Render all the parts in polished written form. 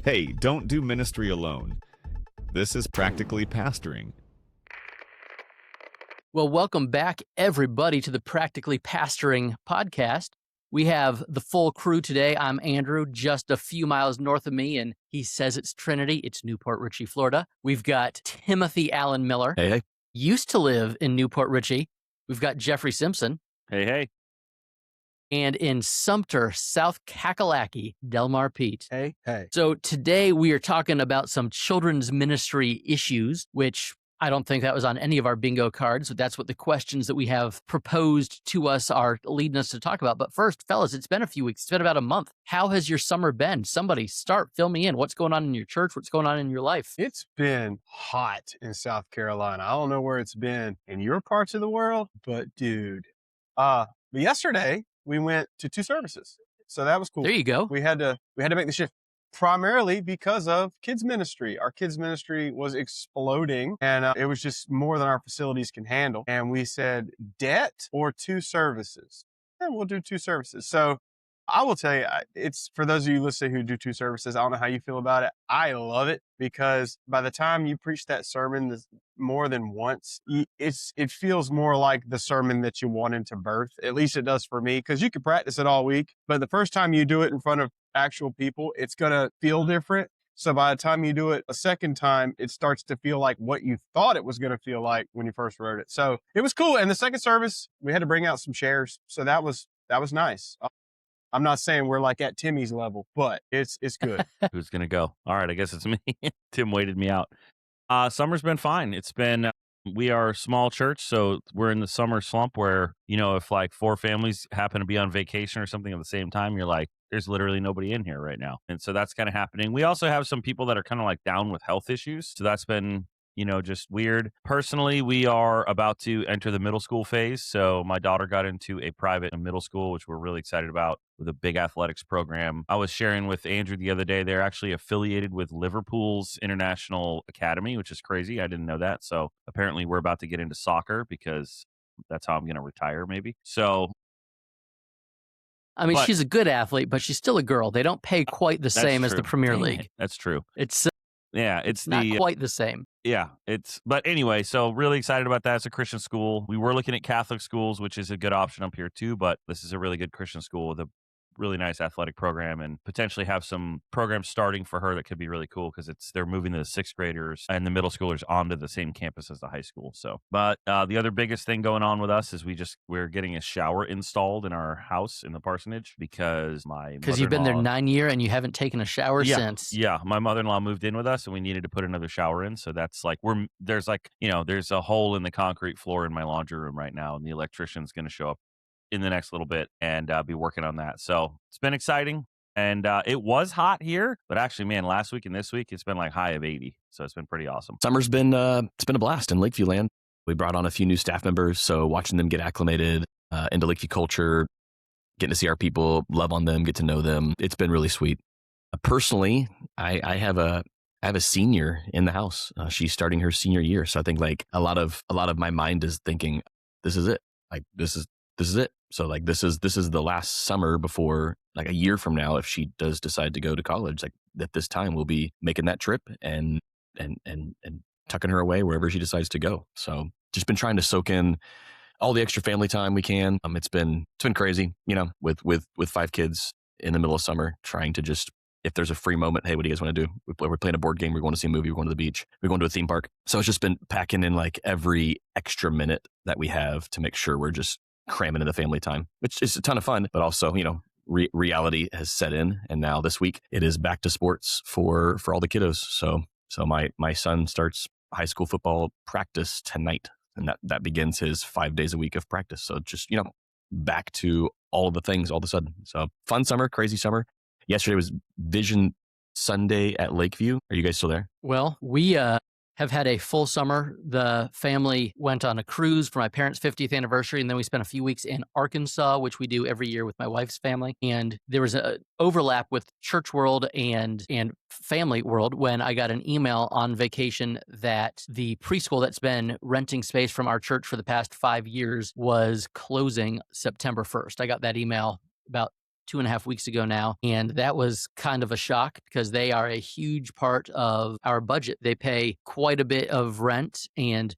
Hey, don't do ministry alone. This is practically pastoring. Well, welcome back, everybody, to the Practically Pastoring podcast. We have the full crew today. I'm Andrew, just a few miles north of me, and he says it's Trinity. It's Newport Richey, Florida. We've got Timothy Allen Miller. Hey. Used to live in Newport Richey. We've got Jeffrey Simpson. Hey. And in Sumter, South Kakalaki, Delmar Pete. Hey. So today we are talking about some children's ministry issues, which I don't think that was on any of our bingo cards, but that's what the questions that we have proposed to us are leading us to talk about. But first, fellas, it's been a few weeks. It's been about a month. How has your summer been? Somebody fill me in. What's going on in your church? What's going on in your life? It's been hot in South Carolina. I don't know where it's been in your parts of the world, but dude, but yesterday we went to 2 services. So that was cool. There you go. We had to make the shift primarily because of kids ministry. Our kids ministry was exploding and it was just more than our facilities can handle. And we said debt or 2 services. And we'll do 2 services. So I will tell you, it's for those of you listening who do 2 services. I don't know how you feel about it. I love it because by the time you preach that sermon more than once, it feels more like the sermon that you wanted to birth. At least it does for me, because you can practice it all week. But the first time you do it in front of actual people, it's going to feel different. So by the time you do it a second time, it starts to feel like what you thought it was going to feel like when you first wrote it. So it was cool. And the second service, we had to bring out some chairs. So that was nice. I'm not saying we're like at Timmy's level, but it's good. Who's going to go? All right, I guess it's me. Tim waited me out. Summer's been fine. We are a small church, so we're in the summer slump where, if like 4 families happen to be on vacation or something at the same time, you're like, there's literally nobody in here right now. And so that's kind of happening. We also have some people that are kind of like down with health issues. So that's been, just weird. Personally, we are about to enter the middle school phase. So my daughter got into a private middle school, which we're really excited about, with a big athletics program. I was sharing with Andrew the other day, they're actually affiliated with Liverpool's International Academy, which is crazy. I didn't know that. So apparently we're about to get into soccer because that's how I'm going to retire maybe. So she's a good athlete, but she's still a girl. They don't pay quite the same as the Premier League. That's true. It's not quite the same. Yeah, but anyway, so really excited about that. It's a Christian school. We were looking at Catholic schools, which is a good option up here too, but this is a really good Christian school with a really nice athletic program and potentially have some programs starting for her that could be really cool because they're moving the 6th graders and the middle schoolers onto the same campus as the high school. So, but the other biggest thing going on with us is we're getting a shower installed in our house in the parsonage because you've been there 9 years and you haven't taken a shower since. Yeah, my mother-in-law moved in with us and we needed to put another shower in. So that's like there's a hole in the concrete floor in my laundry room right now, and the electrician's going to show up in the next little bit and be working on that. So it's been exciting. And it was hot here, but actually, man, last week and this week, it's been like high of 80. So it's been pretty awesome. Summer's been, it's been a blast in Lakeview land. We brought on a few new staff members. So watching them get acclimated into Lakeview culture, getting to see our people, love on them, get to know them. It's been really sweet. Personally, I have a senior in the house. She's starting her senior year. So I think like a lot of my mind is thinking, this is it. Like, this is it. So like, this is the last summer before, like a year from now, if she does decide to go to college, like at this time we'll be making that trip and tucking her away wherever she decides to go. So just been trying to soak in all the extra family time we can. It's been crazy, with 5 kids in the middle of summer, trying to just, if there's a free moment, hey, what do you guys want to do? We're playing a board game. We're going to see a movie. We're going to the beach. We're going to a theme park. So it's just been packing in like every extra minute that we have to make sure we're just cramming in the family time, which is a ton of fun, but also, reality has set in. And now this week it is back to sports for all the kiddos. So my son starts high school football practice tonight, and that begins his 5 days a week of practice. So just, back to all of the things all of a sudden. So fun summer, crazy summer. Yesterday was Vision Sunday at Lakeview. Are you guys still there? Well, we have had a full summer. The family went on a cruise for my parents' 50th anniversary, and then we spent a few weeks in Arkansas, which we do every year with my wife's family. And there was an overlap with church world and family world when I got an email on vacation that the preschool that's been renting space from our church for the past 5 years was closing September 1st. I got that email about 2.5 weeks ago now. And that was kind of a shock because they are a huge part of our budget. They pay quite a bit of rent, and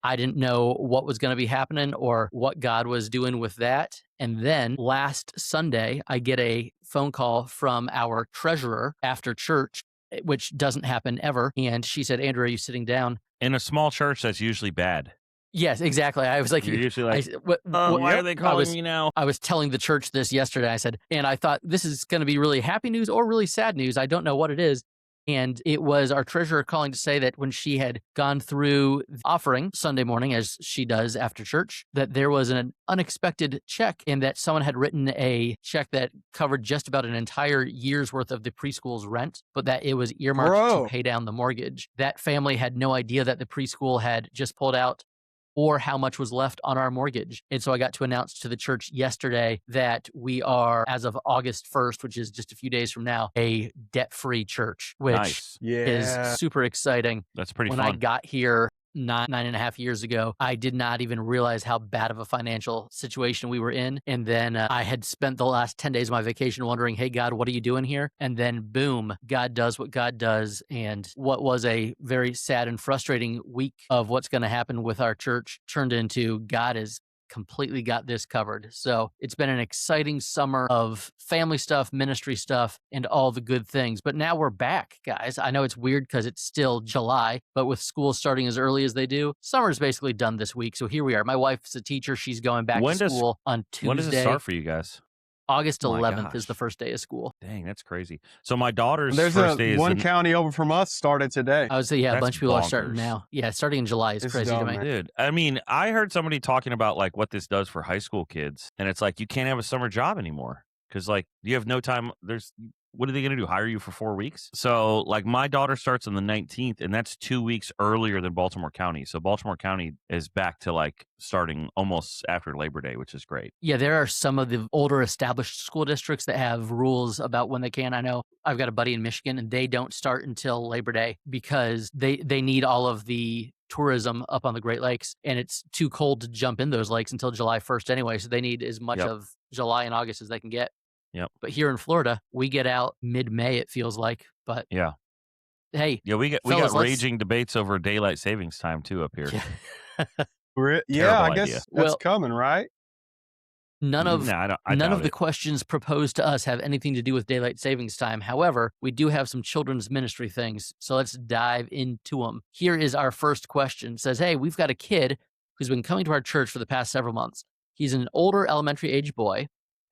I didn't know what was going to be happening or what God was doing with that. And then last Sunday, I get a phone call from our treasurer after church, which doesn't happen ever. And she said, Andrew, are you sitting down? In a small church, that's usually bad. Yes, exactly. I was like, You're usually like, why why are they calling me now? I was telling the church this yesterday. I said, and I thought this is going to be really happy news or really sad news. I don't know what it is. And it was our treasurer calling to say that when she had gone through the offering Sunday morning, as she does after church, that there was an unexpected check and that someone had written a check that covered just about an entire year's worth of the preschool's rent, but that it was earmarked to pay down the mortgage. That family had no idea that the preschool had just pulled out or how much was left on our mortgage. And so I got to announce to the church yesterday that we are, as of August 1st, which is just a few days from now, a debt-free church, which is super exciting. That's pretty fun. When I got here 9.5 years ago, I did not even realize how bad of a financial situation we were in. And then I had spent the last 10 days of my vacation wondering, hey, God, what are you doing here? And then boom, God does what God does. And what was a very sad and frustrating week of what's going to happen with our church turned into God is completely got this covered. So it's been an exciting summer of family stuff, ministry stuff, and all the good things. But now we're back, guys. I know it's weird because it's still July, but with school starting as early as they do, summer's basically done this week. So here we are. My wife's a teacher. She's going back to school on Tuesday. When does it start for you guys? August 11th is the first day of school. Dang, that's crazy. So my daughter's There's first day is one county over from us started today. I would say, yeah, a bunch of people bonkers. are starting now. Yeah, starting in July is crazy to me. Dude, I mean, I heard somebody talking about like what this does for high school kids, and it's like you can't have a summer job anymore because like you have no time. What are they going to do? Hire you for 4 weeks? So like my daughter starts on the 19th, and that's 2 weeks earlier than Baltimore County. So Baltimore County is back to like starting almost after Labor Day, which is great. Yeah, there are some of the older established school districts that have rules about when they can. I know I've got a buddy in Michigan, and they don't start until Labor Day because they need all of the tourism up on the Great Lakes, and it's too cold to jump in those lakes until July 1st anyway. So they need as much of July and August as they can get. Yep. But here in Florida, we get out mid-May, it feels like. But yeah, hey, yeah, we got raging debates over daylight savings time too up here. Yeah, I guess that's coming, right? None of the questions proposed to us have anything to do with daylight savings time. However, we do have some children's ministry things, so let's dive into them. Here is our first question. It says, hey, we've got a kid who's been coming to our church for the past several months. He's an older elementary age boy,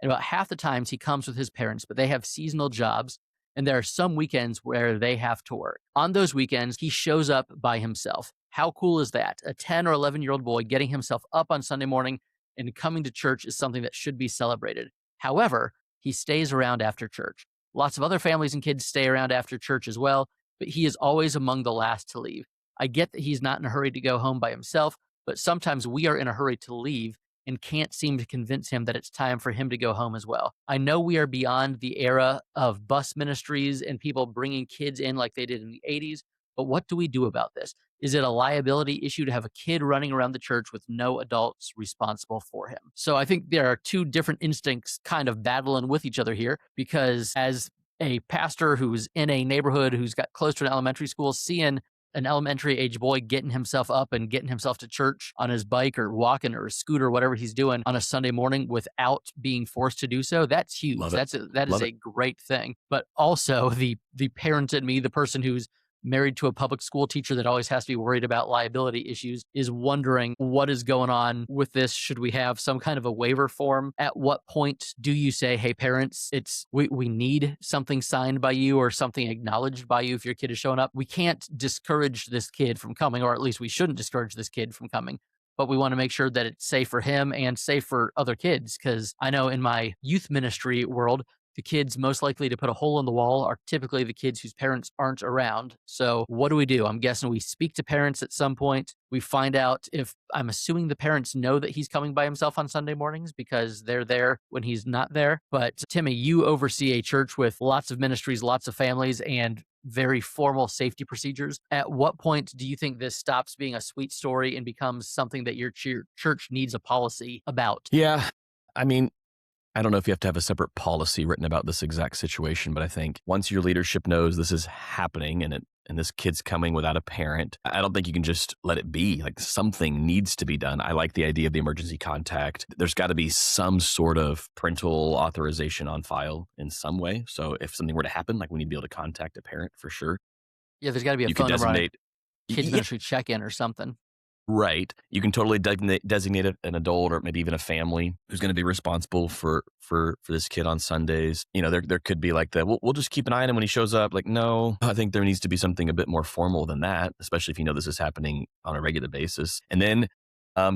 and about half the times he comes with his parents, but they have seasonal jobs, and there are some weekends where they have to work. On those weekends, he shows up by himself. How cool is that? A 10 or 11-year-old boy getting himself up on Sunday morning and coming to church is something that should be celebrated. However, he stays around after church. Lots of other families and kids stay around after church as well, but he is always among the last to leave. I get that he's not in a hurry to go home by himself, but sometimes we are in a hurry to leave and can't seem to convince him that it's time for him to go home as well. I know we are beyond the era of bus ministries and people bringing kids in like they did in the 80s, but what do we do about this? Is it a liability issue to have a kid running around the church with no adults responsible for him? So I think there are two different instincts kind of battling with each other here, because as a pastor who's in a neighborhood who's got close to an elementary school, seeing an elementary age boy getting himself up and getting himself to church on his bike or walking or a scooter, whatever he's doing on a Sunday morning without being forced to do so, that's huge. That is a great thing. But also the parent in me, the person who's married to a public school teacher that always has to be worried about liability issues, is wondering what is going on with this. Should we have some kind of a waiver form? At what point do you say, hey, parents, we need something signed by you or something acknowledged by you if your kid is showing up? We can't discourage this kid from coming, or at least we shouldn't discourage this kid from coming. But we want to make sure that it's safe for him and safe for other kids. Because I know in my youth ministry world, the kids most likely to put a hole in the wall are typically the kids whose parents aren't around. So what do? I'm guessing we speak to parents at some point. We find out if, I'm assuming the parents know that he's coming by himself on Sunday mornings because they're there when he's not there. But Timmy, you oversee a church with lots of ministries, lots of families, and very formal safety procedures. At what point do you think this stops being a sweet story and becomes something that your church needs a policy about? Yeah, I mean, I don't know if you have to have a separate policy written about this exact situation, but I think once your leadership knows this is happening and this kid's coming without a parent, I don't think you can just let it be. Like, something needs to be done. I like the idea of the emergency contact. There's got to be some sort of parental authorization on file in some way. So if something were to happen, like, we need to be able to contact a parent for sure. Yeah, there's got to be a You could phone number on a designate. kids Yeah, ministry check-in or something. right. You can totally designate an adult or maybe even a family who's going to be responsible for this kid on Sundays. There could be like we'll just keep an eye on him when he shows up. Like, no, I think there needs to be something a bit more formal than that, especially if you know this is happening on a regular basis. And then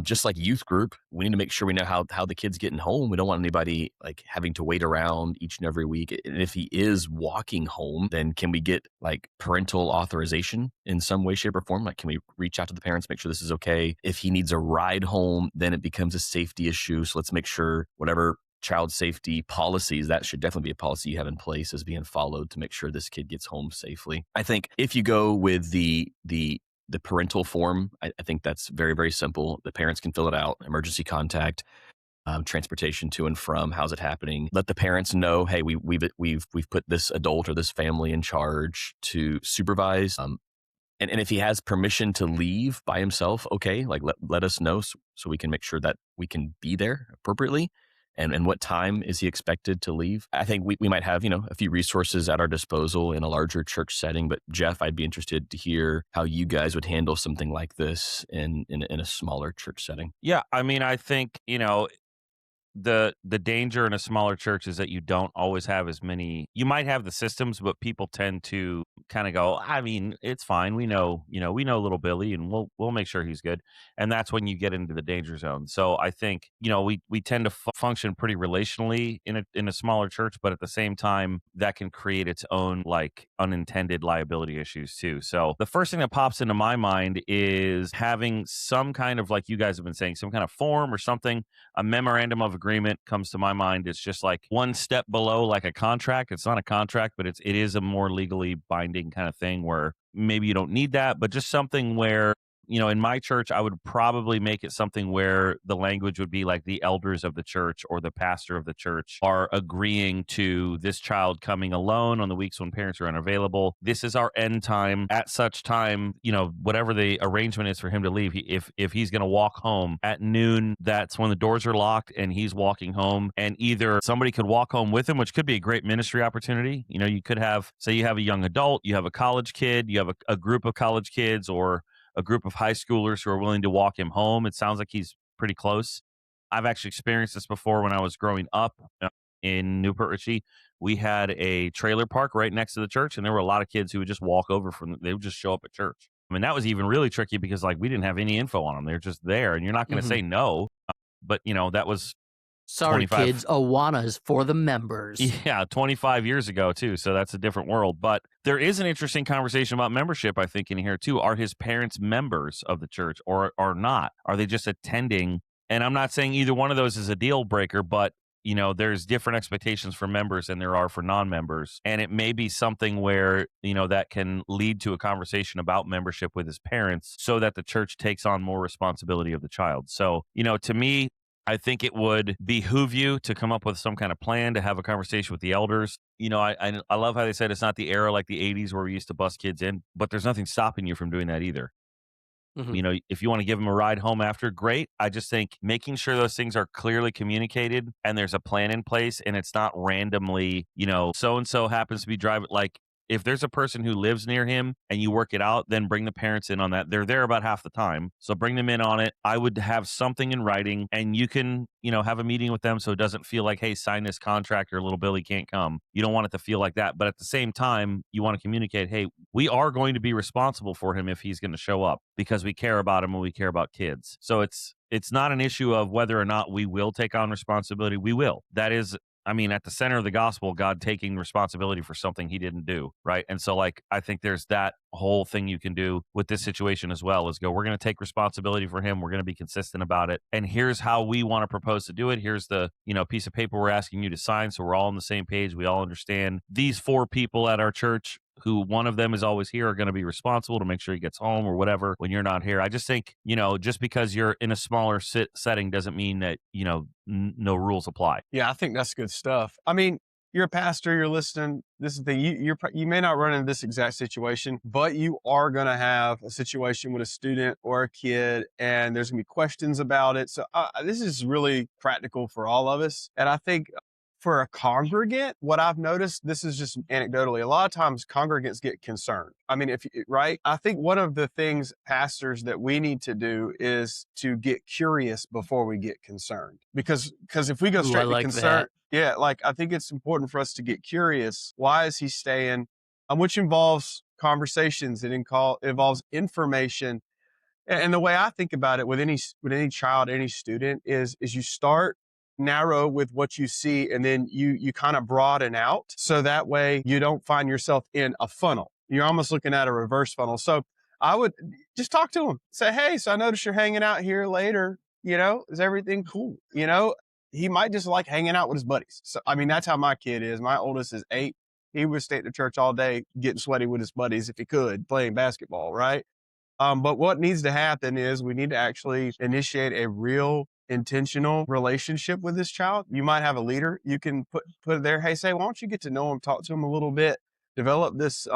just like youth group, we need to make sure we know how the kid's getting home. We don't want anybody like having to wait around each and every week. And if he is walking home, then can we get like parental authorization in some way, shape, or form? Like, can we reach out to the parents, make sure this is okay? If he needs a ride home, then it becomes a safety issue. So let's make sure whatever child safety policies, that should definitely be a policy you have in place, is being followed to make sure this kid gets home safely. I think if you go with the parental form, I think that's very, very simple. The parents can fill it out. Emergency contact, transportation to and from. How's it happening? Let the parents know, hey, we've put this adult or this family in charge to supervise. And if he has permission to leave by himself, okay, like let us know so we can make sure that we can be there appropriately. And what time is he expected to leave? I think we might have, a few resources at our disposal in a larger church setting. But Jeff, I'd be interested to hear how you guys would handle something like this in a smaller church setting. Yeah, I mean, I think, the danger in a smaller church is that you don't always have as many. You might have the systems, but people tend to kind of go, I mean, it's fine. We know little Billy, and we'll make sure he's good. And that's when you get into the danger zone. So I think, we tend to function pretty relationally in a smaller church, but at the same time, that can create its own like unintended liability issues too. So the first thing that pops into my mind is having some kind of, like you guys have been saying, some kind of form or something. A memorandum of agreement comes to my mind. It's just like one step below like a contract. It's not a contract, but it is a more legally binding kind of thing where maybe you don't need that, but just something where, in my church, I would probably make it something where the language would be like the elders of the church or the pastor of the church are agreeing to this child coming alone on the weeks when parents are unavailable. This is our end time. At such time, whatever the arrangement is for him to leave, if he's going to walk home at noon, that's when the doors are locked and he's walking home. And either somebody could walk home with him, which could be a great ministry opportunity. You could have, say you have a young adult, you have a college kid, you have a group of college kids or a group of high schoolers who are willing to walk him home. It sounds like he's pretty close. I've actually experienced this before when I was growing up in Newport Richey. We had a trailer park right next to the church, and there were a lot of kids who would just walk over they would just show up at church. I mean, that was even really tricky because like we didn't have any info on them. They're just there, and you're not going to say no. But that was Sorry, 25 kids, Awana's for the members. Yeah, 25 years ago, too. So that's a different world. But there is an interesting conversation about membership, I think, in here, too. Are his parents members of the church or not? Are they just attending? And I'm not saying either one of those is a deal breaker, but, there's different expectations for members than there are for non-members. And it may be something where, that can lead to a conversation about membership with his parents so that the church takes on more responsibility of the child. So, to me, I think it would behoove you to come up with some kind of plan to have a conversation with the elders. I love how they said it's not the era like the 80s where we used to bus kids in, but there's nothing stopping you from doing that either. Mhm. If you want to give them a ride home after, great. I just think making sure those things are clearly communicated and there's a plan in place and it's not randomly, so-and-so happens to be driving. Like, if there's a person who lives near him and you work it out, then bring the parents in on that. They're there about half the time. So bring them in on it. I would have something in writing and you can, have a meeting with them so it doesn't feel like, hey, sign this contract or little Billy can't come. You don't want it to feel like that. But at the same time, you want to communicate, hey, we are going to be responsible for him if he's going to show up because we care about him and we care about kids. So it's not an issue of whether or not we will take on responsibility. We will. That is, at the center of the gospel, God taking responsibility for something he didn't do, right? And so, I think there's that whole thing you can do with this situation as well is go, we're going to take responsibility for him. We're going to be consistent about it. And here's how we want to propose to do it. Here's the, piece of paper we're asking you to sign. So we're all on the same page. We all understand these 4 people at our church who one of them is always here are going to be responsible to make sure he gets home or whatever when you're not here. I just think, just because you're in a smaller setting doesn't mean that, no rules apply. Yeah, I think that's good stuff. I mean, you're a pastor, you're listening. This is the thing. You may not run into this exact situation, but you are going to have a situation with a student or a kid, and there's going to be questions about it. So this is really practical for all of us. And I think for a congregant, what I've noticed, this is just anecdotally, a lot of times congregants get concerned. I mean, right? I think one of the things, pastors, that we need to do is to get curious before we get concerned. Because if we go straight to concern, yeah, like I think it's important for us to get curious. Why is he staying? Which involves conversations. It involves information. And the way I think about it with any child, any student is you start narrow with what you see, and then you kind of broaden out. So that way you don't find yourself in a funnel. You're almost looking at a reverse funnel. So I would just talk to him. Say, hey, so I noticed you're hanging out here later. Is everything cool? He might just like hanging out with his buddies. So, I mean, that's how my kid is. My oldest is 8. He would stay at the church all day, getting sweaty with his buddies if he could, playing basketball, right? But what needs to happen is we need to actually initiate a real intentional relationship with this child. You might have a leader. You can put it there. Hey, say, why don't you get to know him, talk to him a little bit, develop this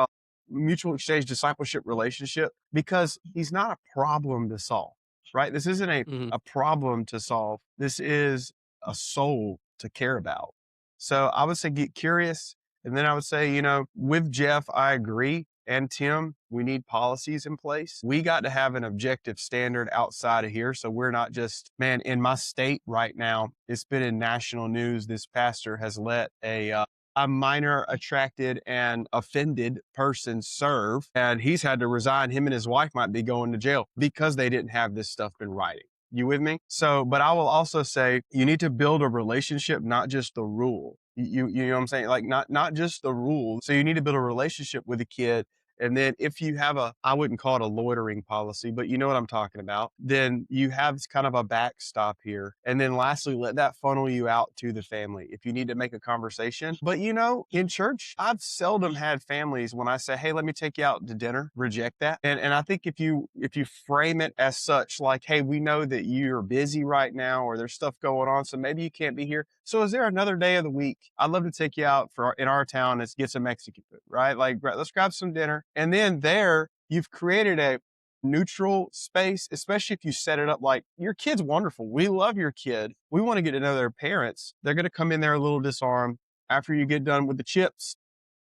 mutual exchange discipleship relationship, because he's not a problem to solve, right? This isn't a problem to solve. This is a soul to care about. So I would say get curious. And then I would say, with Jeff, I agree. And Tim, we need policies in place. We got to have an objective standard outside of here. So we're not just, in my state right now, it's been in national news. This pastor has let a minor attracted and offended person serve, and he's had to resign. Him and his wife might be going to jail because they didn't have this stuff in writing. You with me? So, but I will also say you need to build a relationship, not just the rule. You know what I'm saying? Like not just the rules. So you need to build a relationship with a kid. And then if you have I wouldn't call it a loitering policy, but you know what I'm talking about, then you have kind of a backstop here. And then lastly, let that funnel you out to the family if you need to make a conversation. But in church, I've seldom had families when I say, hey, let me take you out to dinner, reject that. And I think if you frame it as such, like, hey, we know that you're busy right now or there's stuff going on, so maybe you can't be here. So is there another day of the week? I'd love to take you out in our town. Let's get some Mexican food, right? Like, let's grab some dinner. And then there, you've created a neutral space, especially if you set it up like your kid's wonderful. We love your kid. We want to get to know their parents. They're going to come in there a little disarmed. After you get done with the chips,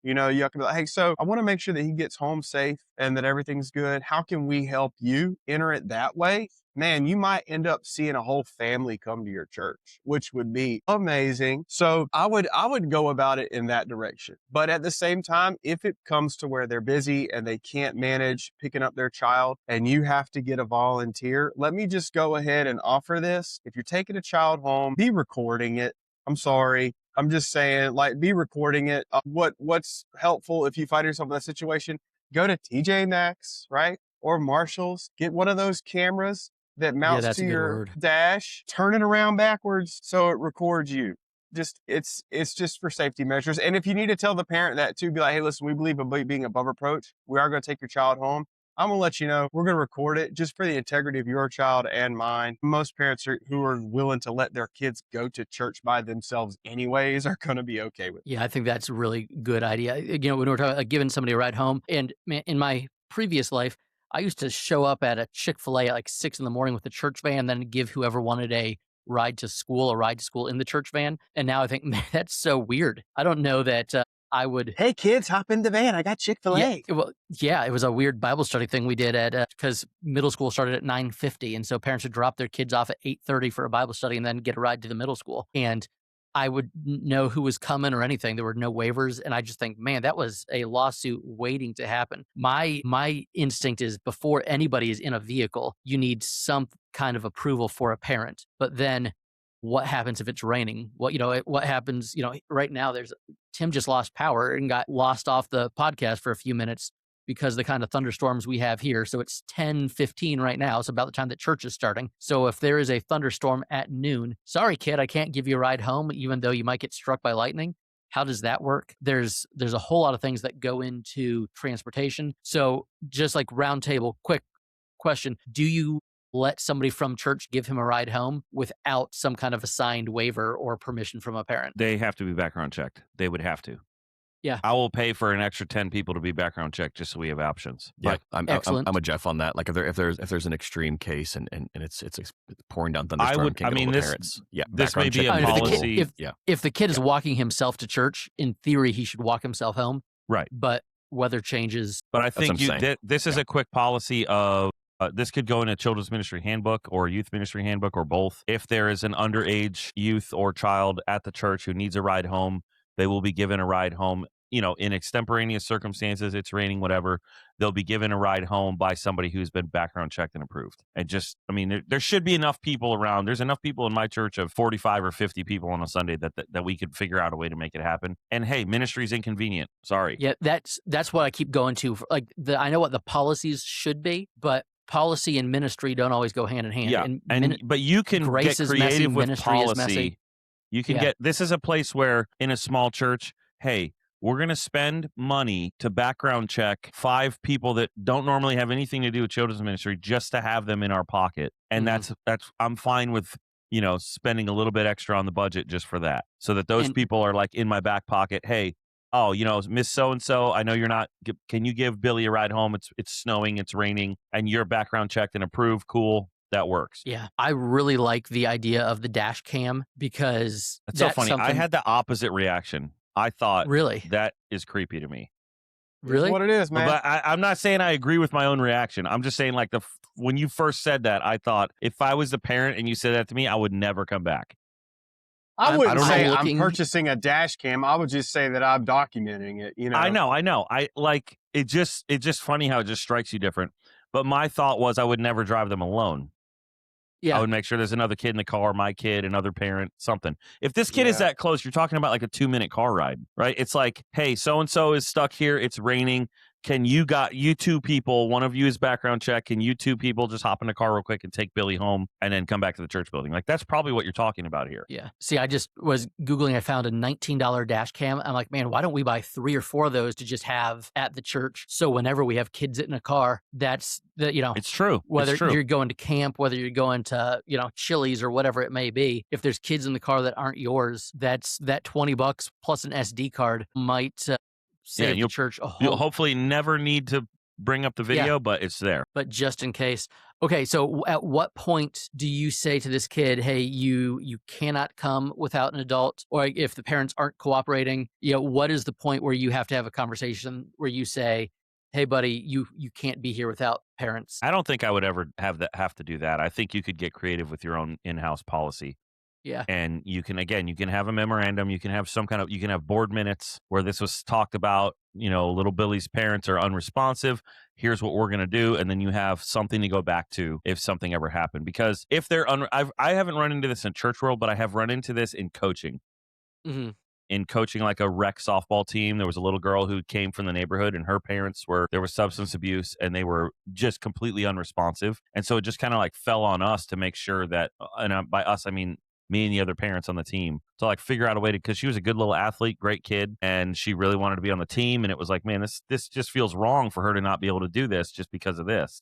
you can be like, hey, so I want to make sure that he gets home safe and that everything's good. How can we help you? Enter it that way. Man, you might end up seeing a whole family come to your church, which would be amazing. So I would go about it in that direction. But at the same time, if it comes to where they're busy and they can't manage picking up their child and you have to get a volunteer, let me just go ahead and offer this. If you're taking a child home, be recording it. I'm sorry. I'm just saying, like, be recording it. What's helpful if you find yourself in that situation, go to TJ Maxx, right? Or Marshall's, get one of those cameras that mounts to your dash, turn it around backwards so it records you. It's just for safety measures. And if you need to tell the parent that too, be like, hey, listen, we believe in being above reproach. We are going to take your child home. I'm going to let you know, we're going to record it just for the integrity of your child and mine. Most parents who are willing to let their kids go to church by themselves anyways are going to be okay with it. Yeah, I think that's a really good idea. When we're talking about giving somebody a ride home, and in my previous life, I used to show up at a Chick-fil-A at like 6 a.m. with the church van, then give whoever wanted a ride to school in the church van. And now I think, man, that's so weird. I don't know that I would. Hey kids, hop in the van. I got Chick-fil-A. Yeah, it was a weird Bible study thing we did because middle school started at 9:50. And so parents would drop their kids off at 8:30 for a Bible study and then get a ride to the middle school. And I would know who was coming or anything. There were no waivers. And I just think, man, that was a lawsuit waiting to happen. My instinct is before anybody is in a vehicle, you need some kind of approval for a parent. But then what happens if it's raining? What happens, right now Tim just lost power and got lost off the podcast for a few minutes because of the kind of thunderstorms we have here. So it's 10:15 right now. It's about the time that church is starting. So if there is a thunderstorm at noon, sorry, kid, I can't give you a ride home, even though you might get struck by lightning. How does that work? There's a whole lot of things that go into transportation. So just like roundtable, quick question. Do you let somebody from church give him a ride home without some kind of a signed waiver or permission from a parent? They have to be background checked. They would have to. Yeah. I will pay for an extra 10 people to be background checked just so we have options. Yeah, Like, Excellent. I'm a Jeff on that. Like if there's an extreme case and it's pouring down thunderstorm, I would- can't I get mean, hold of this- parents. Yeah, this may background be check a I mean, policy. if the kid is walking himself to church, in theory, he should walk himself home. Right. But weather changes. But I what think I'm saying. this is a quick policy of this could go in a children's ministry handbook or a youth ministry handbook or both. If there is an underage youth or child at the church who needs a ride home, they will be given a ride home. In extemporaneous circumstances, it's raining, whatever, they'll be given a ride home by somebody who's been background checked and approved. And there should be enough people around. There's enough people in my church of 45 or 50 people on a Sunday that we could figure out a way to make it happen. And hey, ministry's inconvenient. Sorry. Yeah, that's what I keep going to. I know what the policies should be, but policy and ministry don't always go hand in hand. Yeah, but you can grace get is messy, creative with ministry is messy. policy. You can this is a place where in a small church, hey, we're going to spend money to background check 5 people that don't normally have anything to do with children's ministry just to have them in our pocket. And that's I'm fine with, spending a little bit extra on the budget just for that. So that those people are like in my back pocket. Hey, Miss so-and-so, I know you're not, can you give Billy a ride home? It's snowing, it's raining, and you're background checked and approved. Cool. That works. Yeah. I really like the idea of the dash cam because that's so funny. I had the opposite reaction. I thought, really, that is creepy to me. Really? That's what it is, man. But I'm not saying I agree with my own reaction. I'm just saying, like, when you first said that, I thought if I was the parent and you said that to me, I would never come back. I wouldn't say looking... I'm purchasing a dash cam. I would just say that I'm documenting it. I know. I like it. It's just funny how it just strikes you different. But my thought was I would never drive them alone. Yeah. I would make sure there's another kid in the car, my kid, another parent, something. If this kid is that close, you're talking about like a 2-minute car ride, right? It's like, hey, so-and-so is stuck here. It's raining. Can you 2 people, one of you is background check. Can you 2 people just hop in the car real quick and take Billy home and then come back to the church building? Like, that's probably what you're talking about here. Yeah. See, I just was Googling. I found a $19 dash cam. I'm like, man, why don't we buy 3 or 4 of those to just have at the church? So whenever we have kids in a car, it's true. Whether you're going to camp, whether you're going to, Chili's or whatever it may be, if there's kids in the car that aren't yours, that's that $20 plus an SD card might save the church. You'll hopefully never need to bring up the video, but it's there. But just in case. Okay, so at what point do you say to this kid, hey, you cannot come without an adult? Or if the parents aren't cooperating, what is the point where you have to have a conversation where you say, hey, buddy, you can't be here without parents? I don't think I would ever have to do that. I think you could get creative with your own in-house policy. Yeah. And you can have a memorandum. You can have you can have board minutes where this was talked about, little Billy's parents are unresponsive. Here's what we're going to do. And then you have something to go back to if something ever happened. Because if they're, I haven't run into this in church world, but I have run into this in coaching. Mm-hmm. In coaching like a rec softball team, there was a little girl who came from the neighborhood and her parents there was substance abuse and they were just completely unresponsive. And so it just kind of like fell on us to make sure that, and by us, I mean, me and the other parents on the team to like figure out a way to, because she was a good little athlete, great kid, and she really wanted to be on the team. And it was like, man, this just feels wrong for her to not be able to do this just because of this.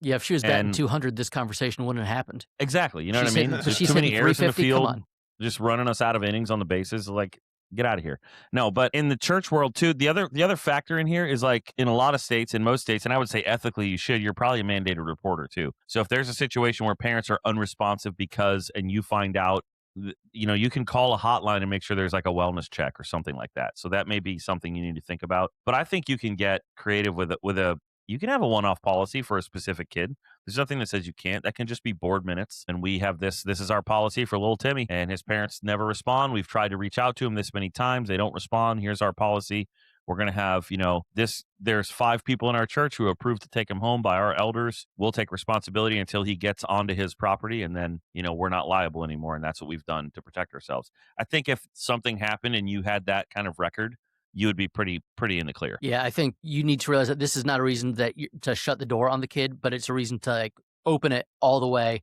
Yeah, if she was batting 200, this conversation wouldn't have happened. Exactly. You know what I mean? There's too many errors in the field, just running us out of innings on the bases. Like, get out of here. No, but in the church world too, the other factor in here is like in a lot of states, in most states, and I would say ethically you're probably a mandated reporter too. So if there's a situation where parents are unresponsive and you find out, you can call a hotline and make sure there's like a wellness check or something like that. So that may be something you need to think about. But I think you can get creative you can have a one-off policy for a specific kid. There's nothing that says you can't. That can just be board minutes. And we have this is our policy for little Timmy. And his parents never respond. We've tried to reach out to him this many times. They don't respond. Here's our policy. We're going to have, there's 5 people in our church who approved to take him home by our elders. We'll take responsibility until he gets onto his property. And then, we're not liable anymore. And that's what we've done to protect ourselves. I think if something happened and you had that kind of record, you would be pretty in the clear. Yeah, I think you need to realize that this is not a reason to shut the door on the kid, but it's a reason to like open it all the way,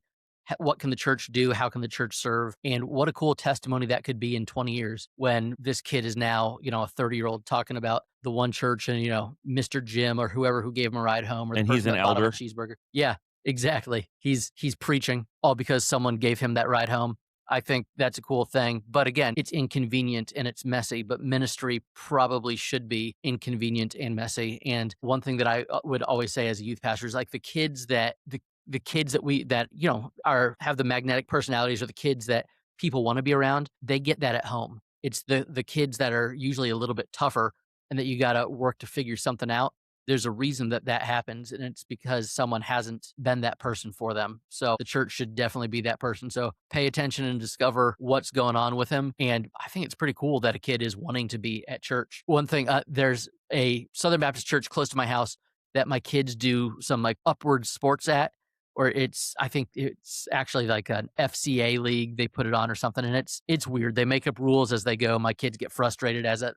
what can the church do? How can the church serve? And what a cool testimony that could be in 20 years when this kid is now, a 30-year-old talking about the one church and, Mr. Jim or whoever who gave him a ride home or the And person he's an that bought him a elder. cheeseburger. Yeah, exactly. He's preaching all because someone gave him that ride home. I think that's a cool thing. But again, it's inconvenient and it's messy, but ministry probably should be inconvenient and messy. And one thing that I would always say as a youth pastor is like the kids that have the magnetic personalities or the kids that people want to be around, they get that at home. It's the kids that are usually a little bit tougher and that you got to work to figure something out. There's a reason that happens, and it's because someone hasn't been that person for them. So the church should definitely be that person. So pay attention and discover what's going on with him. And I think it's pretty cool that a kid is wanting to be at church. One thing, there's a Southern Baptist church close to my house that my kids do some like upward sports at, or I think it's actually like an FCA league. They put it on or something, and it's weird. They make up rules as they go. My kids get frustrated as a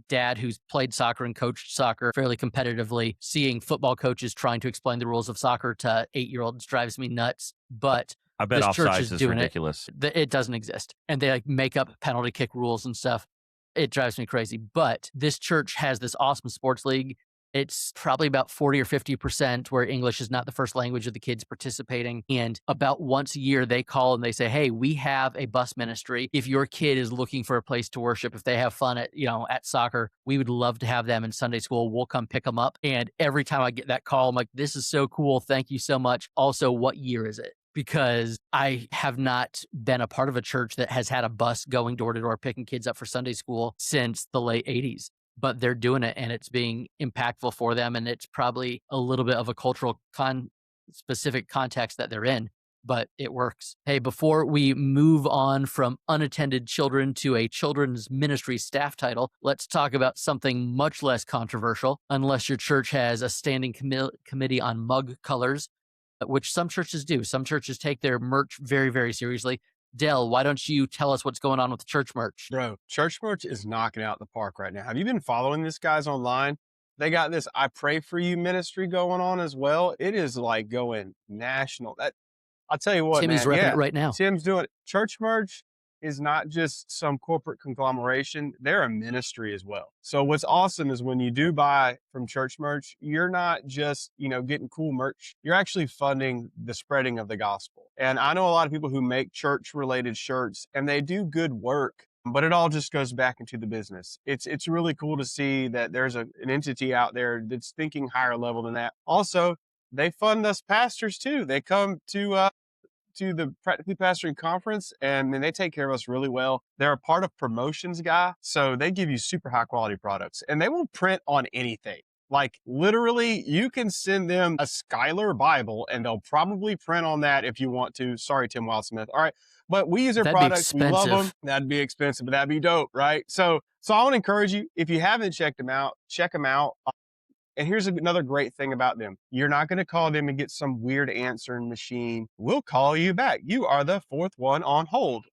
dad who's played soccer and coached soccer fairly competitively. Seeing football coaches trying to explain the rules of soccer to 8-year-olds drives me nuts. But I bet this church offsides is is doing ridiculous. it doesn't exist, and they like make up penalty kick rules and stuff. It drives me crazy. But this church has this awesome sports league. It's probably about 40 or 50% where English is not the first language of the kids participating. And about once a year, they call and they say, hey, we have a bus ministry. If your kid is looking for a place to worship, if they have fun at soccer, we would love to have them in Sunday school. We'll come pick them up. And every time I get that call, I'm like, this is so cool. Thank you so much. Also, what year is it? Because I have not been a part of a church that has had a bus going door to door picking kids up for Sunday school since the late 80s. But they're doing it and it's being impactful for them. And it's probably a little bit of a cultural specific context that they're in, but it works. Hey, before we move on from unattended children to a children's ministry staff title, let's talk about something much less controversial, unless your church has a standing committee on mug colors, which some churches do. Some churches take their merch very, very seriously. Del, why don't you tell us what's going on with the church merch? Bro, church merch is knocking out the park right now. Have you been following this guys online? They got this I Pray For You ministry going on as well. It is like going national. I'll tell you what, Timmy's man. repping it right now. Tim's doing it. Church merch is not just some corporate conglomeration. They're a ministry as well. So what's awesome is when you do buy from church merch, you're not just, getting cool merch. You're actually funding the spreading of the gospel. And I know a lot of people who make church related shirts and they do good work, but it all just goes back into the business. It's really cool to see that there's an entity out there that's thinking higher level than that. Also, they fund us pastors too. They come to the Practically Pastoring Conference, and then they take care of us really well. They're a part of promotions guy, so they give you super high quality products, and they will print on anything. Like literally, you can send them a Schuyler Bible, and they'll probably print on that if you want to. Sorry, Tim Wildsmith. All right, but we use their products. We love them. That'd be expensive, but that'd be dope, right? So I want to encourage you, if you haven't checked them out, check them out. And here's another great thing about them. You're not going to call them and get some weird answering machine. We'll call you back. You are the fourth one on hold.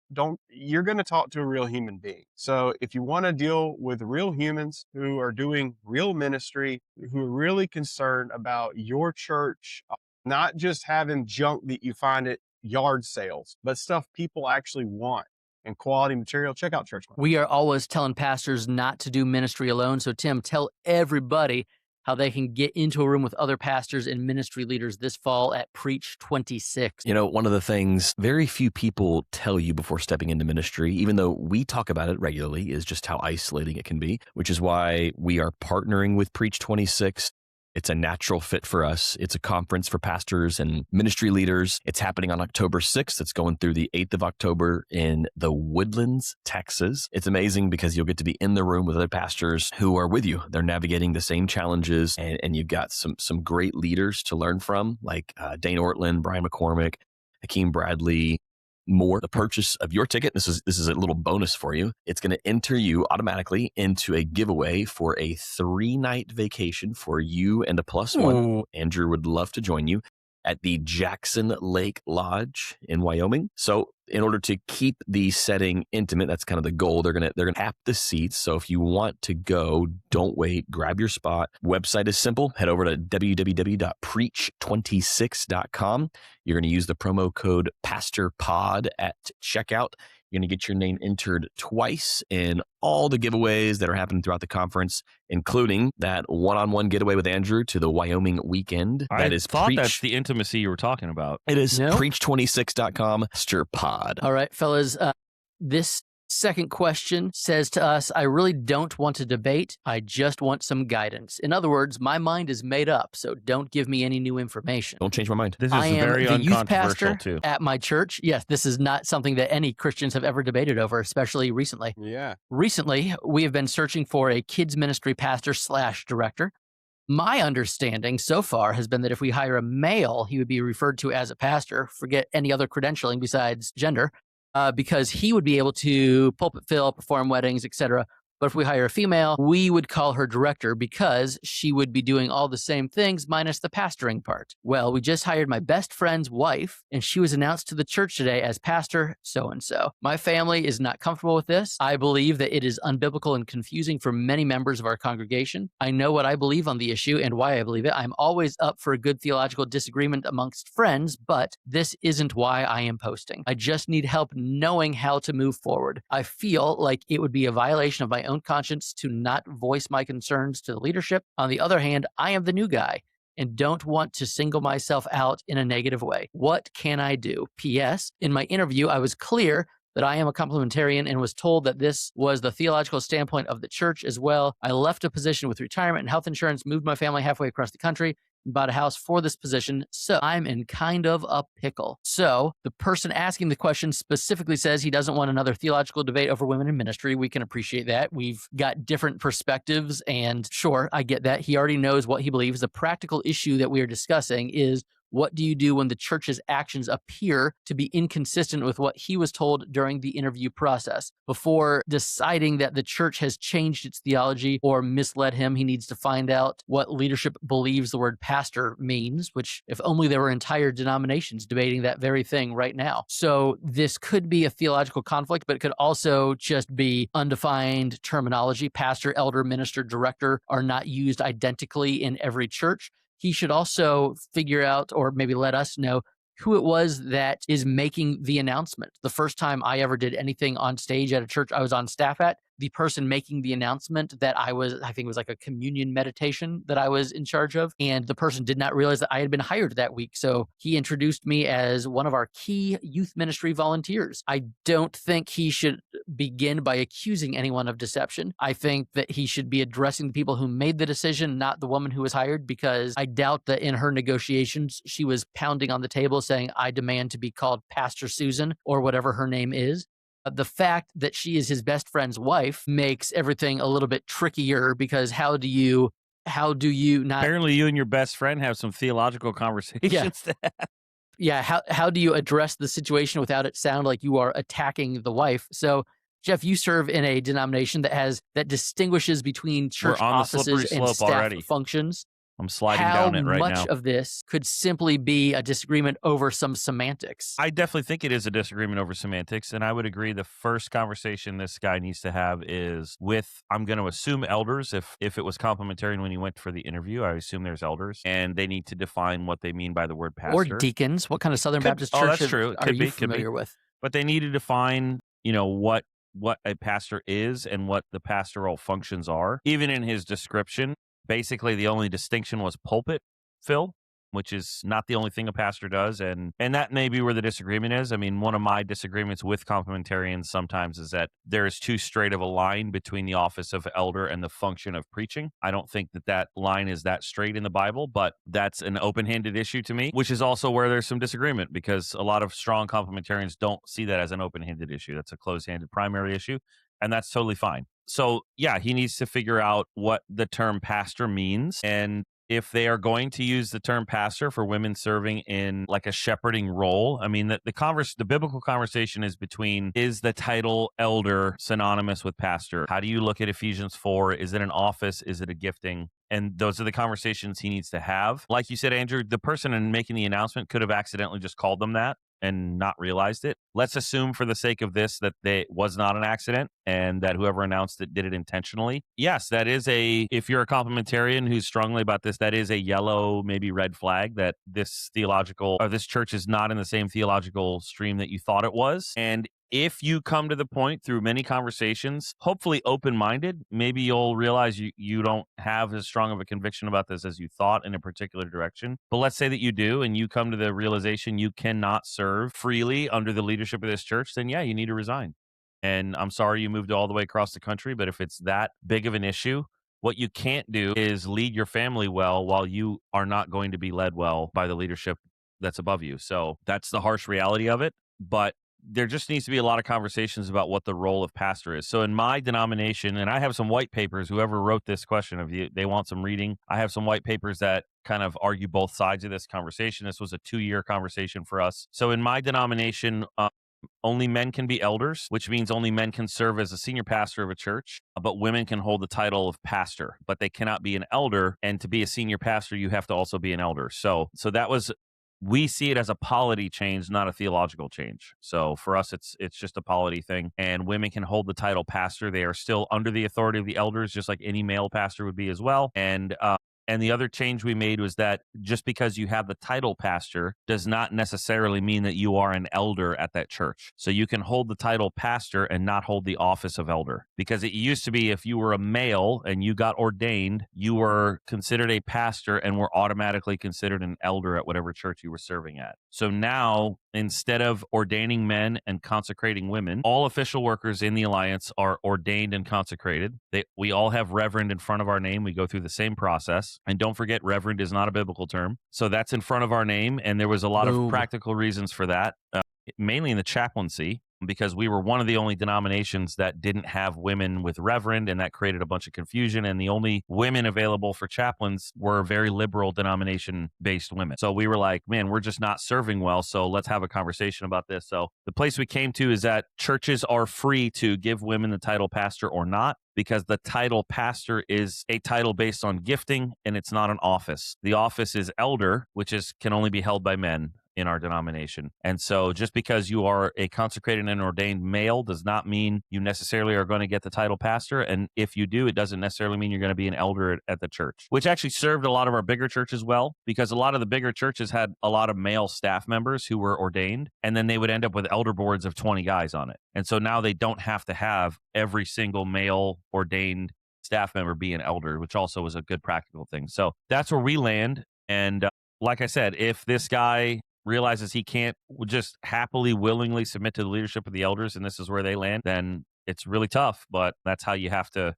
You're going to talk to a real human being. So if you want to deal with real humans who are doing real ministry, who are really concerned about your church, not just having junk that you find at yard sales, but stuff people actually want and quality material, check out Church Merch. We are always telling pastors not to do ministry alone. So Tim, tell everybody how they can get into a room with other pastors and ministry leaders this fall at Preach 26. One of the things very few people tell you before stepping into ministry, even though we talk about it regularly, is just how isolating it can be, which is why we are partnering with Preach 26. It's a natural fit for us. It's a conference for pastors and ministry leaders. It's happening on October 6th. It's going through the 8th of October in the Woodlands, Texas. It's amazing because you'll get to be in the room with other pastors who are with you. They're navigating the same challenges, and you've got some great leaders to learn from, like Dane Ortland, Brian McCormick, Hakeem Bradley, more. The purchase of your ticket, this is a little bonus for you. It's going to enter you automatically into a giveaway for a 3-night vacation for you and a plus one. Andrew would love to join you. at the Jackson Lake Lodge in Wyoming. So in order to keep the setting intimate, that's kind of the goal. They're gonna cap the seats. So if you want to go, don't wait. Grab your spot. Website is simple. Head over to www.preach26.com. You're going to use the promo code PastorPod at checkout. You're going to get your name entered twice in all the giveaways that are happening throughout the conference, including that one-on-one getaway with Andrew to the Wyoming weekend. I thought that's the intimacy you were talking about. It is No. preach26.com, PastorPod. All right, fellas. This second question says to us, I really don't want to debate. I just want some guidance. In other words, my mind is made up, so don't give me any new information. Don't change my mind. This is I am very the youth uncontroversial pastor too. at my church. Yes, this is not something that any Christians have ever debated over, especially recently. Yeah. Recently, we have been searching for a kids ministry pastor / director. My understanding so far has been that if we hire a male, he would be referred to as a pastor. Forget any other credentialing besides gender. Because he would be able to pulpit fill, perform weddings, etc. But if we hire a female, we would call her director because she would be doing all the same things minus the pastoring part. Well, we just hired my best friend's wife, and she was announced to the church today as pastor so-and-so. My family is not comfortable with this. I believe that it is unbiblical and confusing for many members of our congregation. I know what I believe on the issue and why I believe it. I'm always up for a good theological disagreement amongst friends, but this isn't why I am posting. I just need help knowing how to move forward. I feel like it would be a violation of my own conscience to not voice my concerns to the leadership. On the other hand, I am the new guy and don't want to single myself out in a negative way. What can I do? P.S. In my interview, I was clear that I am a complementarian and was told that this was the theological standpoint of the church as well. I left a position with retirement and health insurance, moved my family halfway across the country, bought a house for this position, so I'm in kind of a pickle. So the person asking the question specifically says he doesn't want another theological debate over women in ministry. We can appreciate that. We've got different perspectives, and sure, I get that. He already knows what he believes. The practical issue that we are discussing is, what do you do when the church's actions appear to be inconsistent with what he was told during the interview process? Before deciding that the church has changed its theology or misled him, he needs to find out what leadership believes the word pastor means, which if only there were entire denominations debating that very thing right now. So this could be a theological conflict, but it could also just be undefined terminology. Pastor, elder, minister, director are not used identically in every church. He should also figure out, or maybe let us know, who it was that is making the announcement. The first time I ever did anything on stage at a church I was on staff at, the person making the announcement that I think it was like a communion meditation that I was in charge of. And the person did not realize that I had been hired that week. So he introduced me as one of our key youth ministry volunteers. I don't think he should begin by accusing anyone of deception. I think that he should be addressing the people who made the decision, not the woman who was hired, because I doubt that in her negotiations, she was pounding on the table saying, I demand to be called Pastor Susan or whatever her name is. The fact that she is his best friend's wife makes everything a little bit trickier, because how do you not... Apparently you and your best friend have some theological conversations. Yeah. How do you address the situation without it sound like you are attacking the wife? So, Jeff, you serve in a denomination that distinguishes between church We're on the slippery offices and slope staff already. functions. I'm sliding down it right now. How much of this could simply be a disagreement over some semantics? I definitely think it is a disagreement over semantics, and I would agree the first conversation this guy needs to have is with, I'm going to assume, elders. If it was complementarian when he went for the interview, I assume there's elders, and they need to define what they mean by the word pastor. Or deacons. What kind of Southern Baptist church that's true. are you familiar with? But they need to define, what a pastor is and what the pastoral functions are. Even in his description, basically the only distinction was pulpit fill, which is not the only thing a pastor does. And that may be where the disagreement is. I mean, one of my disagreements with complementarians sometimes is that there is too straight of a line between the office of elder and the function of preaching. I don't think that line is that straight in the Bible, but that's an open-handed issue to me, which is also where there's some disagreement, because a lot of strong complementarians don't see that as an open-handed issue. That's a closed-handed primary issue, and that's totally fine. So, yeah, he needs to figure out what the term pastor means, and if they are going to use the term pastor for women serving in like a shepherding role, I mean, the biblical conversation is between, is the title elder synonymous with pastor? How do you look at Ephesians 4? Is it an office? Is it a gifting? And those are the conversations he needs to have. Like you said, Andrew, the person in making the announcement could have accidentally just called them that and not realized it. Let's assume for the sake of this that it was not an accident and that whoever announced it did it intentionally. Yes, that is if you're a complementarian who's strongly about this, that is a yellow, maybe red flag that this church is not in the same theological stream that you thought it was. And if you come to the point through many conversations, hopefully open-minded, maybe you'll realize you don't have as strong of a conviction about this as you thought in a particular direction. But let's say that you do, and you come to the realization you cannot serve freely under the leadership of this church, then yeah, you need to resign. And I'm sorry you moved all the way across the country, but if it's that big of an issue, what you can't do is lead your family well while you are not going to be led well by the leadership that's above you. So that's the harsh reality of it. But there just needs to be a lot of conversations about what the role of pastor is. So in my denomination, and I have some white papers, whoever wrote this question, if they want some reading, I have some white papers that kind of argue both sides of this conversation. This was a 2-year conversation for us. So in my denomination, only men can be elders, which means only men can serve as a senior pastor of a church, but women can hold the title of pastor, but they cannot be an elder. And to be a senior pastor, you have to also be an elder. So that was, we see it as a polity change, not a theological change. So for us, it's just a polity thing. And women can hold the title pastor. They are still under the authority of the elders, just like any male pastor would be as well. And the other change we made was that just because you have the title pastor does not necessarily mean that you are an elder at that church. So you can hold the title pastor and not hold the office of elder. Because it used to be if you were a male and you got ordained, you were considered a pastor and were automatically considered an elder at whatever church you were serving at. So now, instead of ordaining men and consecrating women, all official workers in the alliance are ordained and consecrated. We all have reverend in front of our name. We go through the same process. And don't forget, reverend is not a biblical term. So that's in front of our name. And there was a lot of practical reasons for that, mainly in the chaplaincy, because we were one of the only denominations that didn't have women with reverend, and that created a bunch of confusion. And the only women available for chaplains were very liberal denomination-based women. So we were like, man, we're just not serving well, so let's have a conversation about this. So the place we came to is that churches are free to give women the title pastor or not, because the title pastor is a title based on gifting, and it's not an office. The office is elder, which can only be held by men in our denomination. And so just because you are a consecrated and ordained male does not mean you necessarily are going to get the title pastor. And if you do, it doesn't necessarily mean you're going to be an elder at the church, which actually served a lot of our bigger churches well, because a lot of the bigger churches had a lot of male staff members who were ordained, and then they would end up with elder boards of 20 guys on it. And so now they don't have to have every single male ordained staff member be an elder, which also was a good practical thing. So that's where we land. And like I said, if this guy realizes he can't just happily, willingly submit to the leadership of the elders, and this is where they land, then it's really tough. But that's how you have to,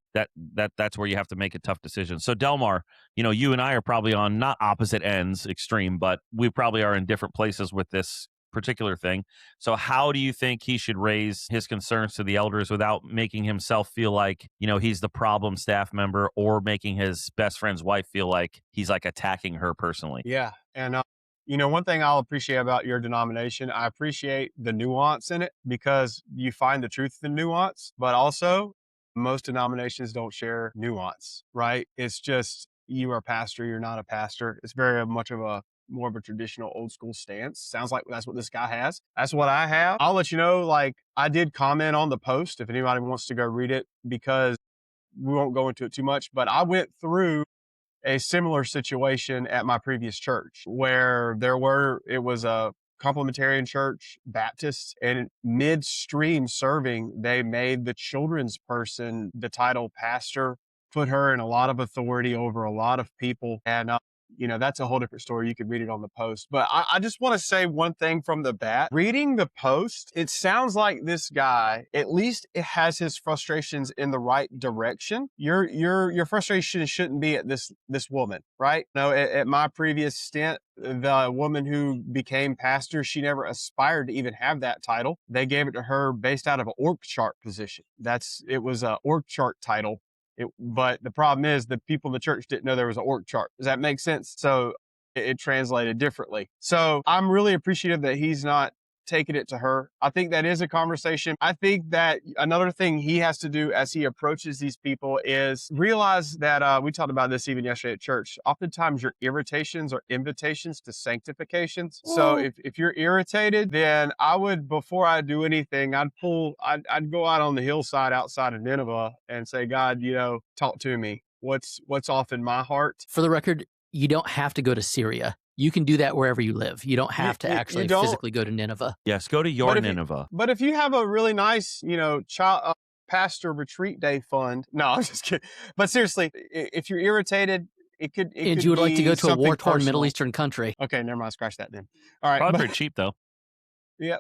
that's where you have to make a tough decision. So Delmar, you and I are probably on not opposite ends, extreme, but we probably are in different places with this particular thing. So how do you think he should raise his concerns to the elders without making himself feel like, he's the problem staff member, or making his best friend's wife feel like he's like attacking her personally? Yeah. And one thing I'll appreciate about your denomination, I appreciate the nuance in it, because you find the truth in nuance, but also most denominations don't share nuance, right? It's just, you are a pastor, you're not a pastor. It's very much of more of a traditional old school stance. Sounds like that's what this guy has. That's what I have. I'll let you know, I did comment on the post if anybody wants to go read it, because we won't go into it too much, but I went through a similar situation at my previous church where it was a complementarian church, Baptist, and midstream serving, they made the children's person the title pastor, put her in a lot of authority over a lot of people. And, that's a whole different story. You could read it on the post. But I just want to say one thing from the bat. Reading the post, it sounds like this guy, at least it has his frustrations in the right direction. Your frustration shouldn't be at this woman, right? No, at my previous stint, the woman who became pastor, she never aspired to even have that title. They gave it to her based out of an org chart position. It was an org chart title. But the problem is the people in the church didn't know there was an org chart. Does that make sense? So it translated differently. So I'm really appreciative that he's not taking it to her. I think that is a conversation. I think that another thing he has to do as he approaches these people is realize that we talked about this even yesterday at church. Oftentimes your irritations are invitations to sanctifications. So if you're irritated, then I would, before I do anything, I'd go out on the hillside outside of Nineveh and say, God, talk to me. What's off in my heart? For the record, you don't have to go to Syria. You can do that wherever you live. You don't have to actually physically go to Nineveh. Yes, go to your Nineveh. But if you have a really nice, child pastor retreat day fund. No, I'm just kidding. But seriously, if you're irritated, it could you would like to go to a war-torn Middle personal. Eastern country. Okay, never mind. Scratch that then. All right. Probably pretty cheap, though. Yeah.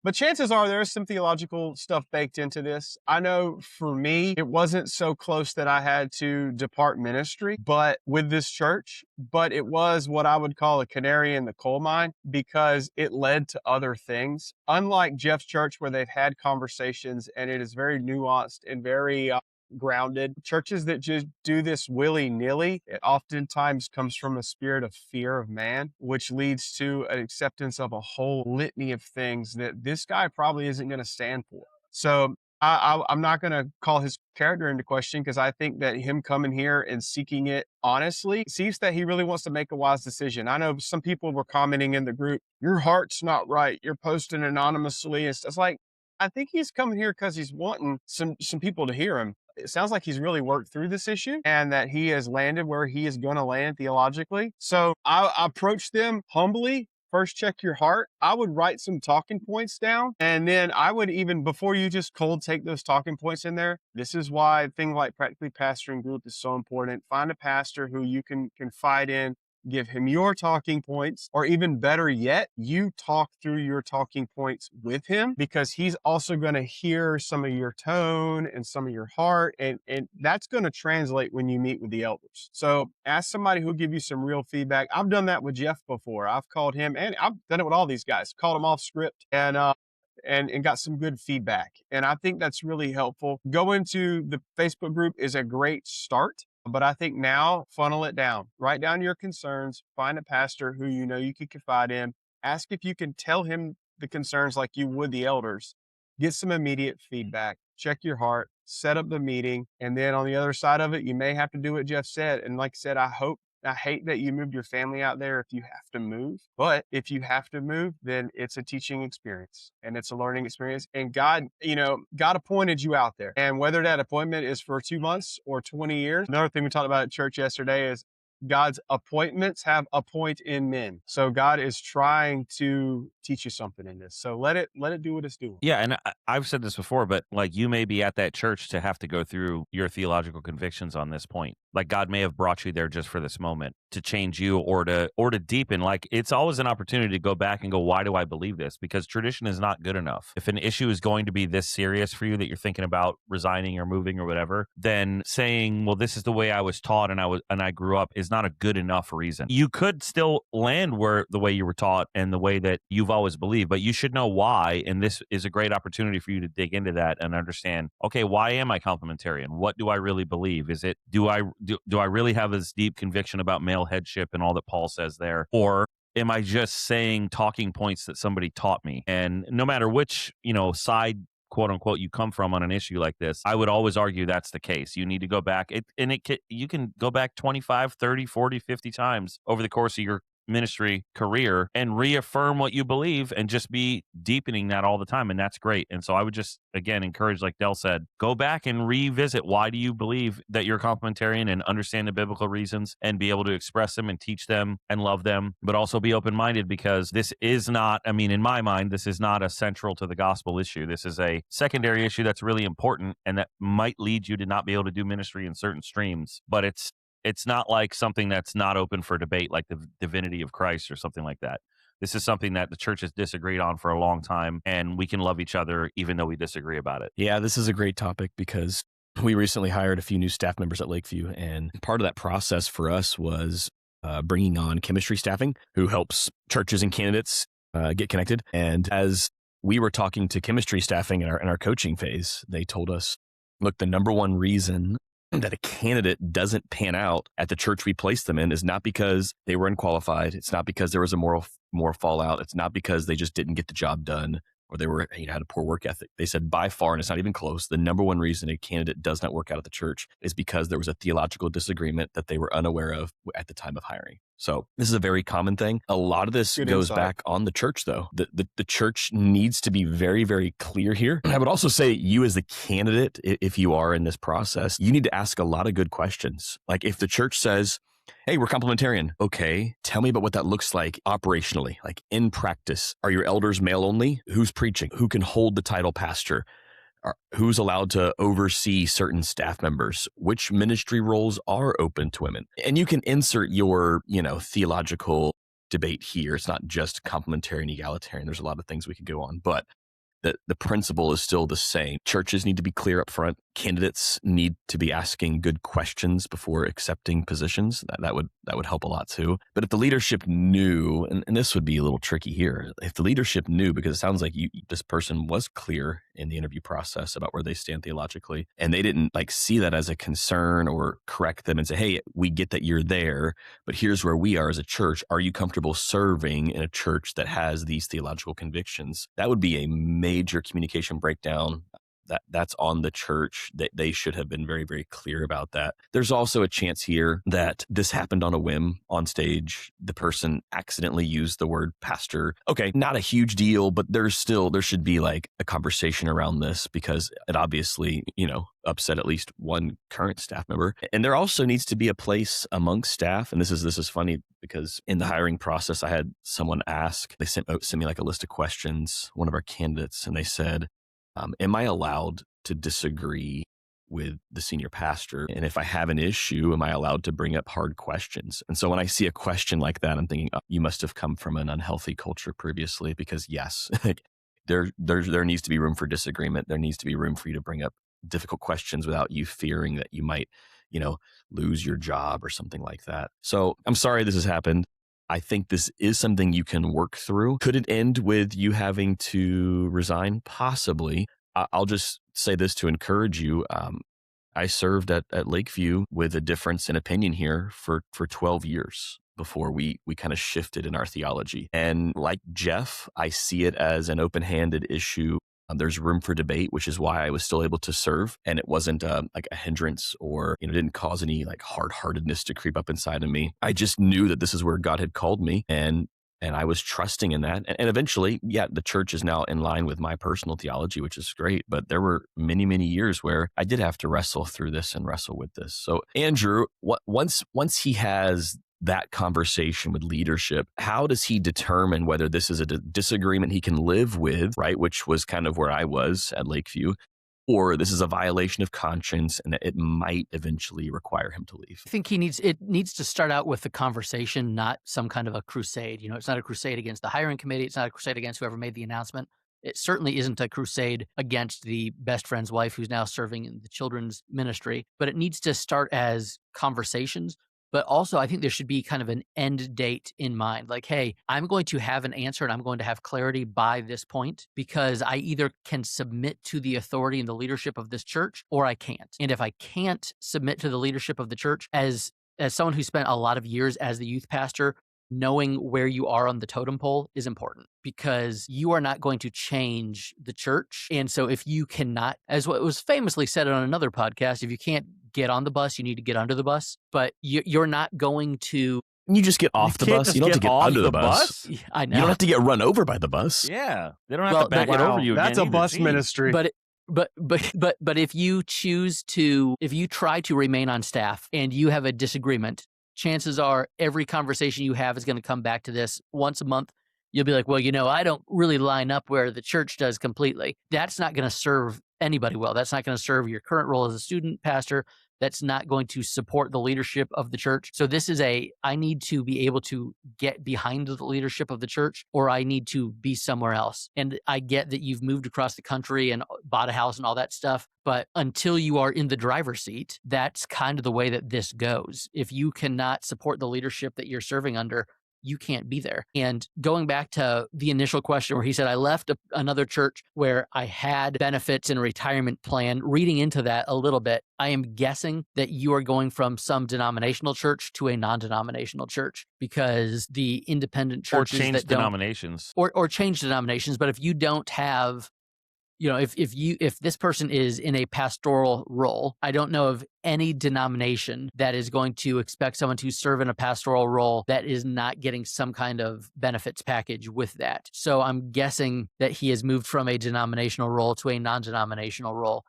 But chances are there is some theological stuff baked into this. I know for me, it wasn't so close that I had to depart ministry, but with this church, but it was what I would call a canary in the coal mine because it led to other things. Unlike Jeff's church where they've had conversations and it is very nuanced and very grounded. Churches that just do this willy-nilly, it oftentimes comes from a spirit of fear of man, which leads to an acceptance of a whole litany of things that this guy probably isn't going to stand for. So I'm not going to call his character into question because I think that him coming here and seeking it honestly sees that he really wants to make a wise decision. I know some people were commenting in the group, your heart's not right. You're posting anonymously. It's like, I think he's coming here because he's wanting some people to hear him. It sounds like he's really worked through this issue and that he has landed where he is going to land theologically. So I approach them humbly. First, check your heart. I would write some talking points down. And then I would even, before you just cold take those talking points in there, this is why things like Practically Pastoring Group is so important. Find a pastor who you can confide in. Give him your talking points, or even better yet, you talk through your talking points with him because he's also going to hear some of your tone and some of your heart. And that's going to translate when you meet with the elders. So ask somebody who'll give you some real feedback. I've done that with Jeff before. I've called him and I've done it with all these guys, called them off script and got some good feedback. And I think that's really helpful. Going to the Facebook group is a great start. But I think now funnel it down, write down your concerns, find a pastor who you know you can confide in, ask if you can tell him the concerns like you would the elders, get some immediate feedback, check your heart, set up the meeting. And then on the other side of it, you may have to do what Jeff said. And like I said, I hate that you moved your family out there if you have to move, but if you have to move, then it's a teaching experience and it's a learning experience. And God appointed you out there. And whether that appointment is for 2 months or 20 years, another thing we talked about at church yesterday is God's appointments have a point in men. So God is trying to teach you something in this. So let it do what it's doing. Yeah, and I've said this before, but like you may be at that church to have to go through your theological convictions on this point. Like God may have brought you there just for this moment to change you or to deepen. Like it's always an opportunity to go back and go, why do I believe this? Because tradition is not good enough. If an issue is going to be this serious for you that you're thinking about resigning or moving or whatever, then saying, well, this is the way I was taught and I grew up is not a good enough reason. You could still land where the way you were taught and the way that you've always believed, but you should know why. And this is a great opportunity for you to dig into that and understand, okay, why am I complementarian? What do I really believe? Is it, do I really have this deep conviction about male headship and all that Paul says there? Or am I just saying talking points that somebody taught me? And no matter which, side, quote unquote, you come from on an issue like this, I would always argue that's the case. You need to go back. You can go back 25, 30, 40, 50 times over the course of your ministry career and reaffirm what you believe and just be deepening that all the time. And that's great. And so I would just, again, encourage, like Del said, go back and revisit why do you believe that you're complementarian and understand the biblical reasons and be able to express them and teach them and love them, but also be open-minded because this is not, in my mind, this is not a central to the gospel issue. This is a secondary issue that's really important and that might lead you to not be able to do ministry in certain streams, but it's not like something that's not open for debate, like the divinity of Christ or something like that. This is something that the church has disagreed on for a long time, and we can love each other even though we disagree about it. Yeah, this is a great topic because we recently hired a few new staff members at Lakeview, and part of that process for us was bringing on chemistry staffing who helps churches and candidates get connected. And as we were talking to chemistry staffing in our coaching phase, they told us, look, the number one reason that a candidate doesn't pan out at the church we placed them in is not because they were unqualified. It's not because there was a moral fallout. It's not because they just didn't get the job done or they were, had a poor work ethic. They said by far, and it's not even close, the number one reason a candidate does not work out at the church is because there was a theological disagreement that they were unaware of at the time of hiring. So this is a very common thing. A lot of this goes back on the church, though. The church needs to be very, very clear here. And I would also say you as the candidate, if you are in this process, you need to ask a lot of good questions. Like if the church says, hey, we're complementarian. Okay, tell me about what that looks like operationally, like in practice. Are your elders male only? Who's preaching? Who can hold the title pastor? Who's allowed to oversee certain staff members? Which ministry roles are open to women? And you can insert your, theological debate here. It's not just complementarian, egalitarian. There's a lot of things we could go on, but the principle is still the same. Churches need to be clear up front. Candidates need to be asking good questions before accepting positions. That would help a lot too. But if the leadership knew, and this would be a little tricky here, if the leadership knew, because it sounds like this person was clear in the interview process about where they stand theologically, and they didn't see that as a concern or correct them and say, hey, we get that you're there, but here's where we are as a church. Are you comfortable serving in a church that has these theological convictions? That would be a major communication breakdown. That's on the church. That they should have been very, very clear about that. There's also a chance here that this happened on a whim on stage. The person accidentally used the word pastor. Okay, not a huge deal, but there should be a conversation around this because it obviously, upset at least one current staff member. And there also needs to be a place amongst staff. And this is funny because in the hiring process, I had someone ask, they sent me a list of questions, one of our candidates, and they said, am I allowed to disagree with the senior pastor? And if I have an issue, am I allowed to bring up hard questions? And so when I see a question like that, I'm thinking, you must have come from an unhealthy culture previously, because yes, there needs to be room for disagreement. There needs to be room for you to bring up difficult questions without you fearing that you might, lose your job or something like that. So I'm sorry this has happened. I think this is something you can work through. Could it end with you having to resign? Possibly. I'll just say this to encourage you. I served at Lakeview with a difference in opinion here for 12 years before we kind of shifted in our theology. And like Jeff, I see it as an open-handed issue. There's room for debate, which is why I was still able to serve. And it wasn't a hindrance or, didn't cause any hard-heartedness to creep up inside of me. I just knew that this is where God had called me. And I was trusting in that. And eventually, the church is now in line with my personal theology, which is great. But there were many, many years where I did have to wrestle through this and wrestle with this. So Andrew, once he has that conversation with leadership, how does he determine whether this is a disagreement he can live with, right? Which was kind of where I was at Lakeview, or this is a violation of conscience and it might eventually require him to leave? I think it needs to start out with the conversation, not some kind of a crusade. It's not a crusade against the hiring committee. It's not a crusade against whoever made the announcement. It certainly isn't a crusade against the best friend's wife who's now serving in the children's ministry, but it needs to start as conversations. But also, I think there should be kind of an end date in mind. Like, hey, I'm going to have an answer and I'm going to have clarity by this point because I either can submit to the authority and the leadership of this church or I can't. And if I can't submit to the leadership of the church, as someone who spent a lot of years as the youth pastor, knowing where you are on the totem pole is important because you are not going to change the church. And so if you cannot, as what was famously said on another podcast, if you can't get on the bus, you need to get under the bus, but you're not going to. You just get off the bus. You don't have to get under the bus. I know. You don't have to get run over by the bus. Yeah. They don't have to back it over you. That's a bus ministry. But if you try to remain on staff and you have a disagreement, chances are every conversation you have is going to come back to this once a month. You'll be like, well, I don't really line up where the church does completely. That's not going to serve anybody well. That's not going to serve your current role as a student pastor. That's not going to support the leadership of the church. So this is I need to be able to get behind the leadership of the church or I need to be somewhere else. And I get that you've moved across the country and bought a house and all that stuff. But until you are in the driver's seat, that's kind of the way that this goes. If you cannot support the leadership that you're serving under, you can't be there. And going back to the initial question where he said, I left another church where I had benefits and a retirement plan, reading into that a little bit, I am guessing that you are going from some denominational church to a non-denominational church, because the independent Or churches change that don't, denominations. or change denominations. But if you don't have, if this person is in a pastoral role, I don't know of any denomination that is going to expect someone to serve in a pastoral role that is not getting some kind of benefits package with that. So I'm guessing that he has moved from a denominational role to a non-denominational role.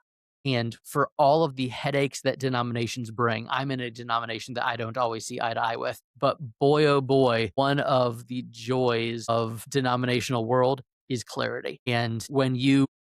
And for all of the headaches that denominations bring, I'm in a denomination that I don't always see eye to eye with. But boy, oh boy, one of the joys of denominational world is clarity. And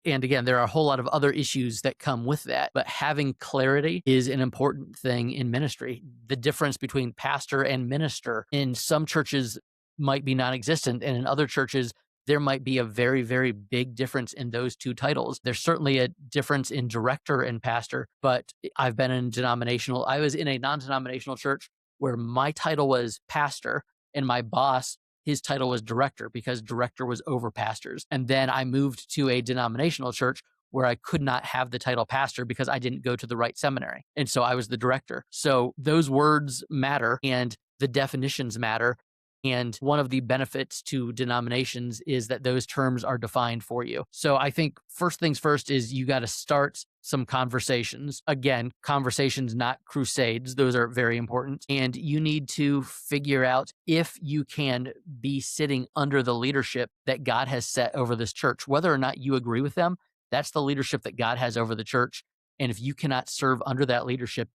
again, there are a whole lot of other issues that come with that, but having clarity is an important thing in ministry. The difference between pastor and minister in some churches might be non-existent, and in other churches, there might be a very, very big difference in those two titles. There's certainly a difference in director and pastor, but I was in a non-denominational church where my title was pastor and my boss, his title was director, because director was over pastors. And then I moved to a denominational church where I could not have the title pastor because I didn't go to the right seminary. And so I was the director. So those words matter and the definitions matter. And one of the benefits to denominations is that those terms are defined for you. So I think first things first is you got to start some conversations. Again, conversations, not crusades. Those are very important. And you need to figure out if you can be sitting under the leadership that God has set over this church. Whether or not you agree with them, that's the leadership that God has over the church. And if you cannot serve under that leadership,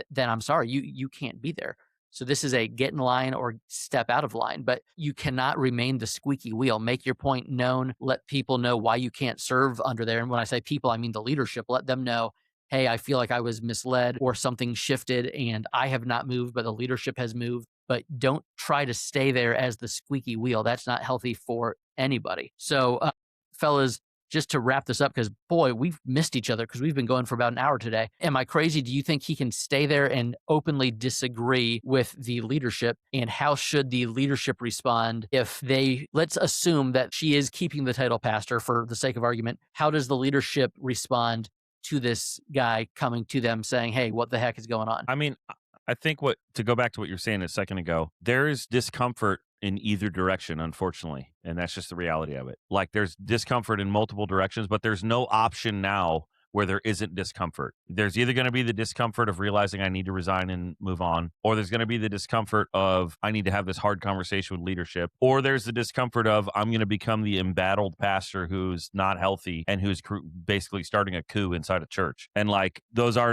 then I'm sorry, you can't be there. So this is a get in line or step out of line, but you cannot remain the squeaky wheel. Make your point known. Let people know why you can't serve under there. And when I say people, I mean the leadership. Let them know, hey, I feel like I was misled or something shifted and I have not moved, but the leadership has moved. But don't try to stay there as the squeaky wheel. That's not healthy for anybody. So fellas, just to wrap this up, because boy, we've missed each other because we've been going for about an hour today. Am I crazy? Do you think he can stay there and openly disagree with the leadership? And how should the leadership respond if let's assume that she is keeping the title pastor for the sake of argument. How does the leadership respond to this guy coming to them saying, hey, what the heck is going on? I mean, I think to go back to what you were saying a second ago, there is discomfort in either direction, unfortunately. And that's just the reality of it. Like there's discomfort in multiple directions, but there's no option now where there isn't discomfort. There's either going to be the discomfort of realizing I need to resign and move on, or there's going to be the discomfort of I need to have this hard conversation with leadership, or there's the discomfort of I'm going to become the embattled pastor who's not healthy and who's basically starting a coup inside a church. And like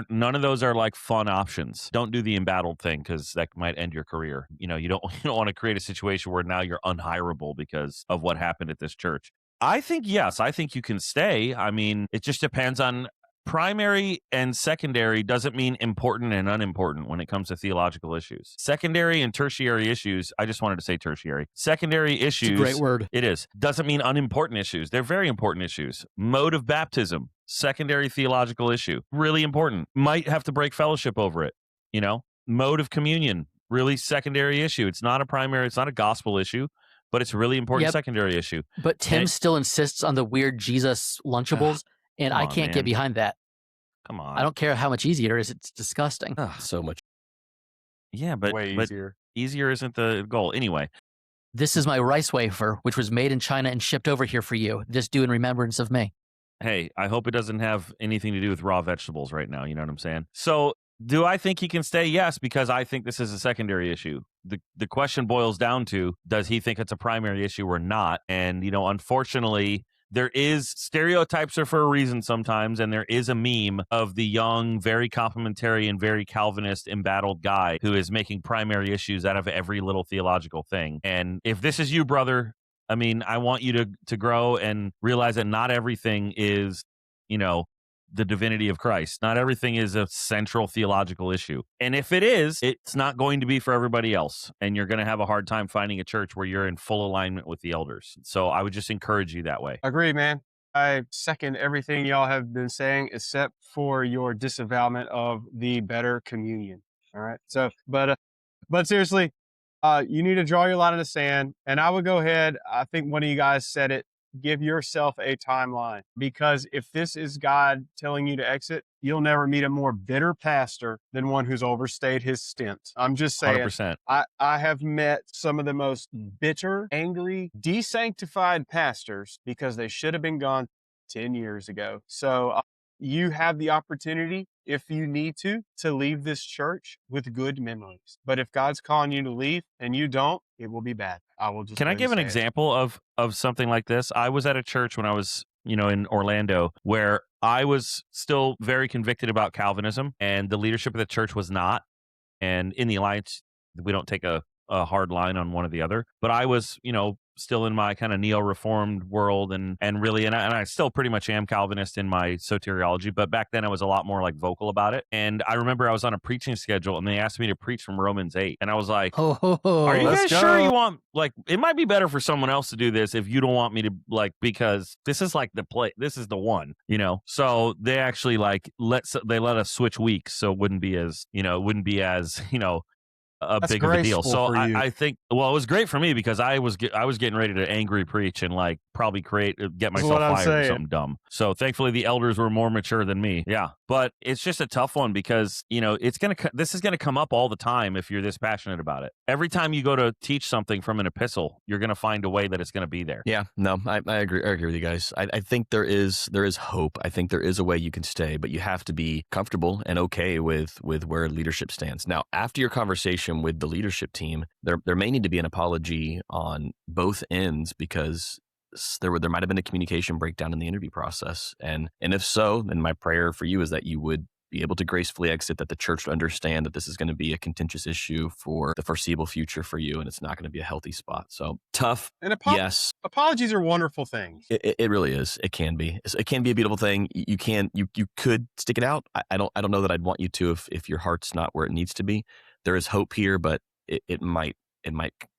none of those are like fun options. Don't do the embattled thing because that might end your career. You don't want to create a situation where now you're unhirable because of what happened at this church. I think, yes, I think you can stay. I mean, it just depends on primary and secondary doesn't mean important and unimportant when it comes to theological issues. Secondary and tertiary issues, I just wanted to say tertiary. Secondary issues. It's a great word. It is. Doesn't mean unimportant issues. They're very important issues. Mode of baptism, secondary theological issue, really important. Might have to break fellowship over it, Mode of communion, really secondary issue. It's not a primary, it's not a gospel issue. But it's a really important secondary issue. But Tim still insists on the weird Jesus Lunchables, and I can't get behind that. Come on. I don't care how much easier it is. It's disgusting. So much. Yeah, but easier isn't the goal. Anyway. This is my rice wafer, which was made in China and shipped over here for you. This do in remembrance of me. Hey, I hope it doesn't have anything to do with raw vegetables right now. You know what I'm saying? So do I think he can stay? Yes, because I think this is a secondary issue. The question boils down to, does he think it's a primary issue or not? And, unfortunately, there is stereotypes are for a reason sometimes. And there is a meme of the young, very complimentary and very Calvinist embattled guy who is making primary issues out of every little theological thing. And if this is you, brother, I mean, I want you to grow and realize that not everything is, the divinity of Christ. Not everything is a central theological issue. And if it is, it's not going to be for everybody else. And you're going to have a hard time finding a church where you're in full alignment with the elders. So I would just encourage you that way. Agreed, man. I second everything y'all have been saying, except for your disavowalment of the better communion. All right. So, but seriously, You need to draw your line in the sand. And I would go ahead, I think one of you guys said it, give yourself a timeline. Because if this is God telling you to exit, you'll never meet a more bitter pastor than one who's overstayed his stint. I'm just saying, 100%. I have met some of the most bitter, angry, desanctified pastors because they should have been gone 10 years ago. So you have the opportunity, if you need to leave this church with good memories. But if God's calling you to leave and you don't, it will be bad. I will just. Can I give an example of something like this? I was at a church when I was, in Orlando, where I was still very convicted about Calvinism, and the leadership of the church was not. And in the Alliance, we don't take a hard line on one or the other. But I was, still in my kind of neo-reformed world, and I still pretty much am Calvinist in my soteriology, but back then I was a lot more like vocal about it. And I remember I was on a preaching schedule and they asked me to preach from Romans 8, and I was like, are you guys sure you want, like, it might be better for someone else to do this if you don't want me to, like, because this is like this is the one, so they actually let us switch weeks, so it wouldn't be as That's big of a deal. graceful So for you. I think, well, it was great for me because I was getting ready to angry preach and like probably get myself what I'm fired or saying. something dumb. So thankfully the elders were more mature than me. Yeah. But it's just a tough one because, this is going to come up all the time if you're this passionate about it. Every time you go to teach something from an epistle, you're going to find a way that it's going to be there. Yeah, no, I agree. I agree with you guys. I think there is hope. I think there is a way you can stay, but you have to be comfortable and okay with where leadership stands. Now, after your conversation with the leadership team, there may need to be an apology on both ends because there might have been a communication breakdown in the interview process, and if so, then my prayer for you is that you would be able to gracefully exit, that the church would understand that this is going to be a contentious issue for the foreseeable future for you, and it's not going to be a healthy spot. So tough. And Yes, apologies are wonderful things. it really is. It can be. It can be a beautiful thing. You could stick it out. I don't know that I'd want you to if your heart's not where it needs to be. There is hope here, but it might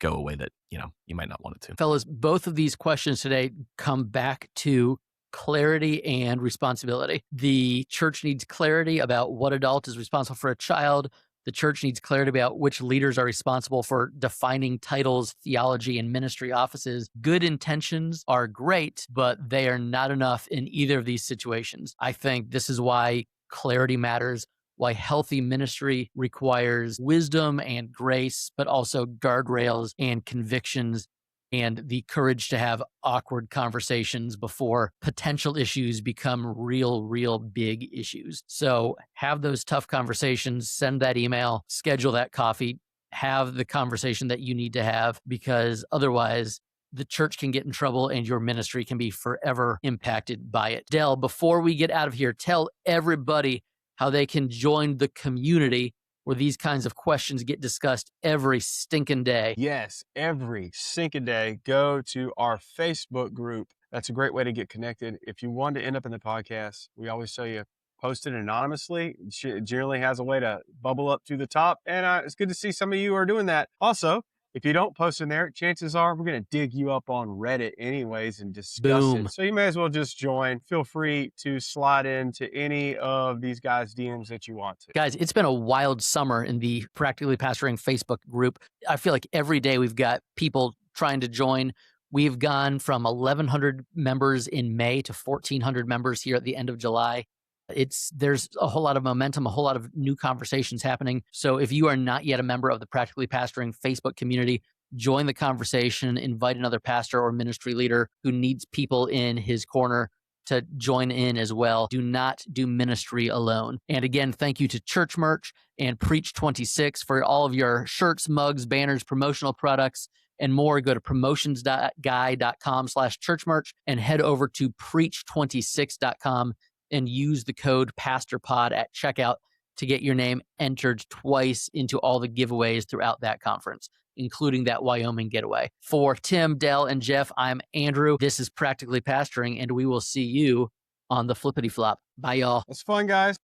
go away that you might not want it to. Fellas, both of these questions today come back to clarity and responsibility. The church needs clarity about what adult is responsible for a child. The church needs clarity about which leaders are responsible for defining titles, theology, and ministry offices. Good intentions are great, but they are not enough in either of these situations. I think this is why clarity matters, why healthy ministry requires wisdom and grace, but also guardrails and convictions and the courage to have awkward conversations before potential issues become real big issues. So have those tough conversations, send that email, schedule that coffee, have the conversation that you need to have, because otherwise the church can get in trouble and your ministry can be forever impacted by it. Del, before we get out of here, tell everybody how they can join the community where these kinds of questions get discussed every stinking day. Yes, every stinking day. Go to our Facebook group. That's a great way to get connected. If you want to end up in the podcast, we always tell you, post it anonymously. It generally has a way to bubble up to the top. And it's good to see some of you are doing that. Also, if you don't post in there, chances are we're going to dig you up on Reddit anyways and discuss Boom. it. So you may as well just join. Feel free to slide into any of these guys' DMs that you want to. Guys, it's been a wild summer in the Practically Pastoring Facebook group. I feel like every day we've got people trying to join. We've gone from 1,100 members in May to 1,400 members here at the end of July. There's a whole lot of momentum, a whole lot of new conversations happening. So if you are not yet a member of the Practically Pastoring Facebook community, join the conversation, invite another pastor or ministry leader who needs people in his corner to join in as well. Do not do ministry alone. And again, thank you to Church Merch and Preach 26 for all of your shirts, mugs, banners, promotional products, and more. Go to promotionsguy.com/churchmerch and head over to preach26.com and use the code PastorPod at checkout to get your name entered twice into all the giveaways throughout that conference, including that Wyoming getaway. For Tim, Del, and Jeff, I'm Andrew. This is Practically Pastoring, and we will see you on the flippity flop. Bye, y'all. It's fun, guys.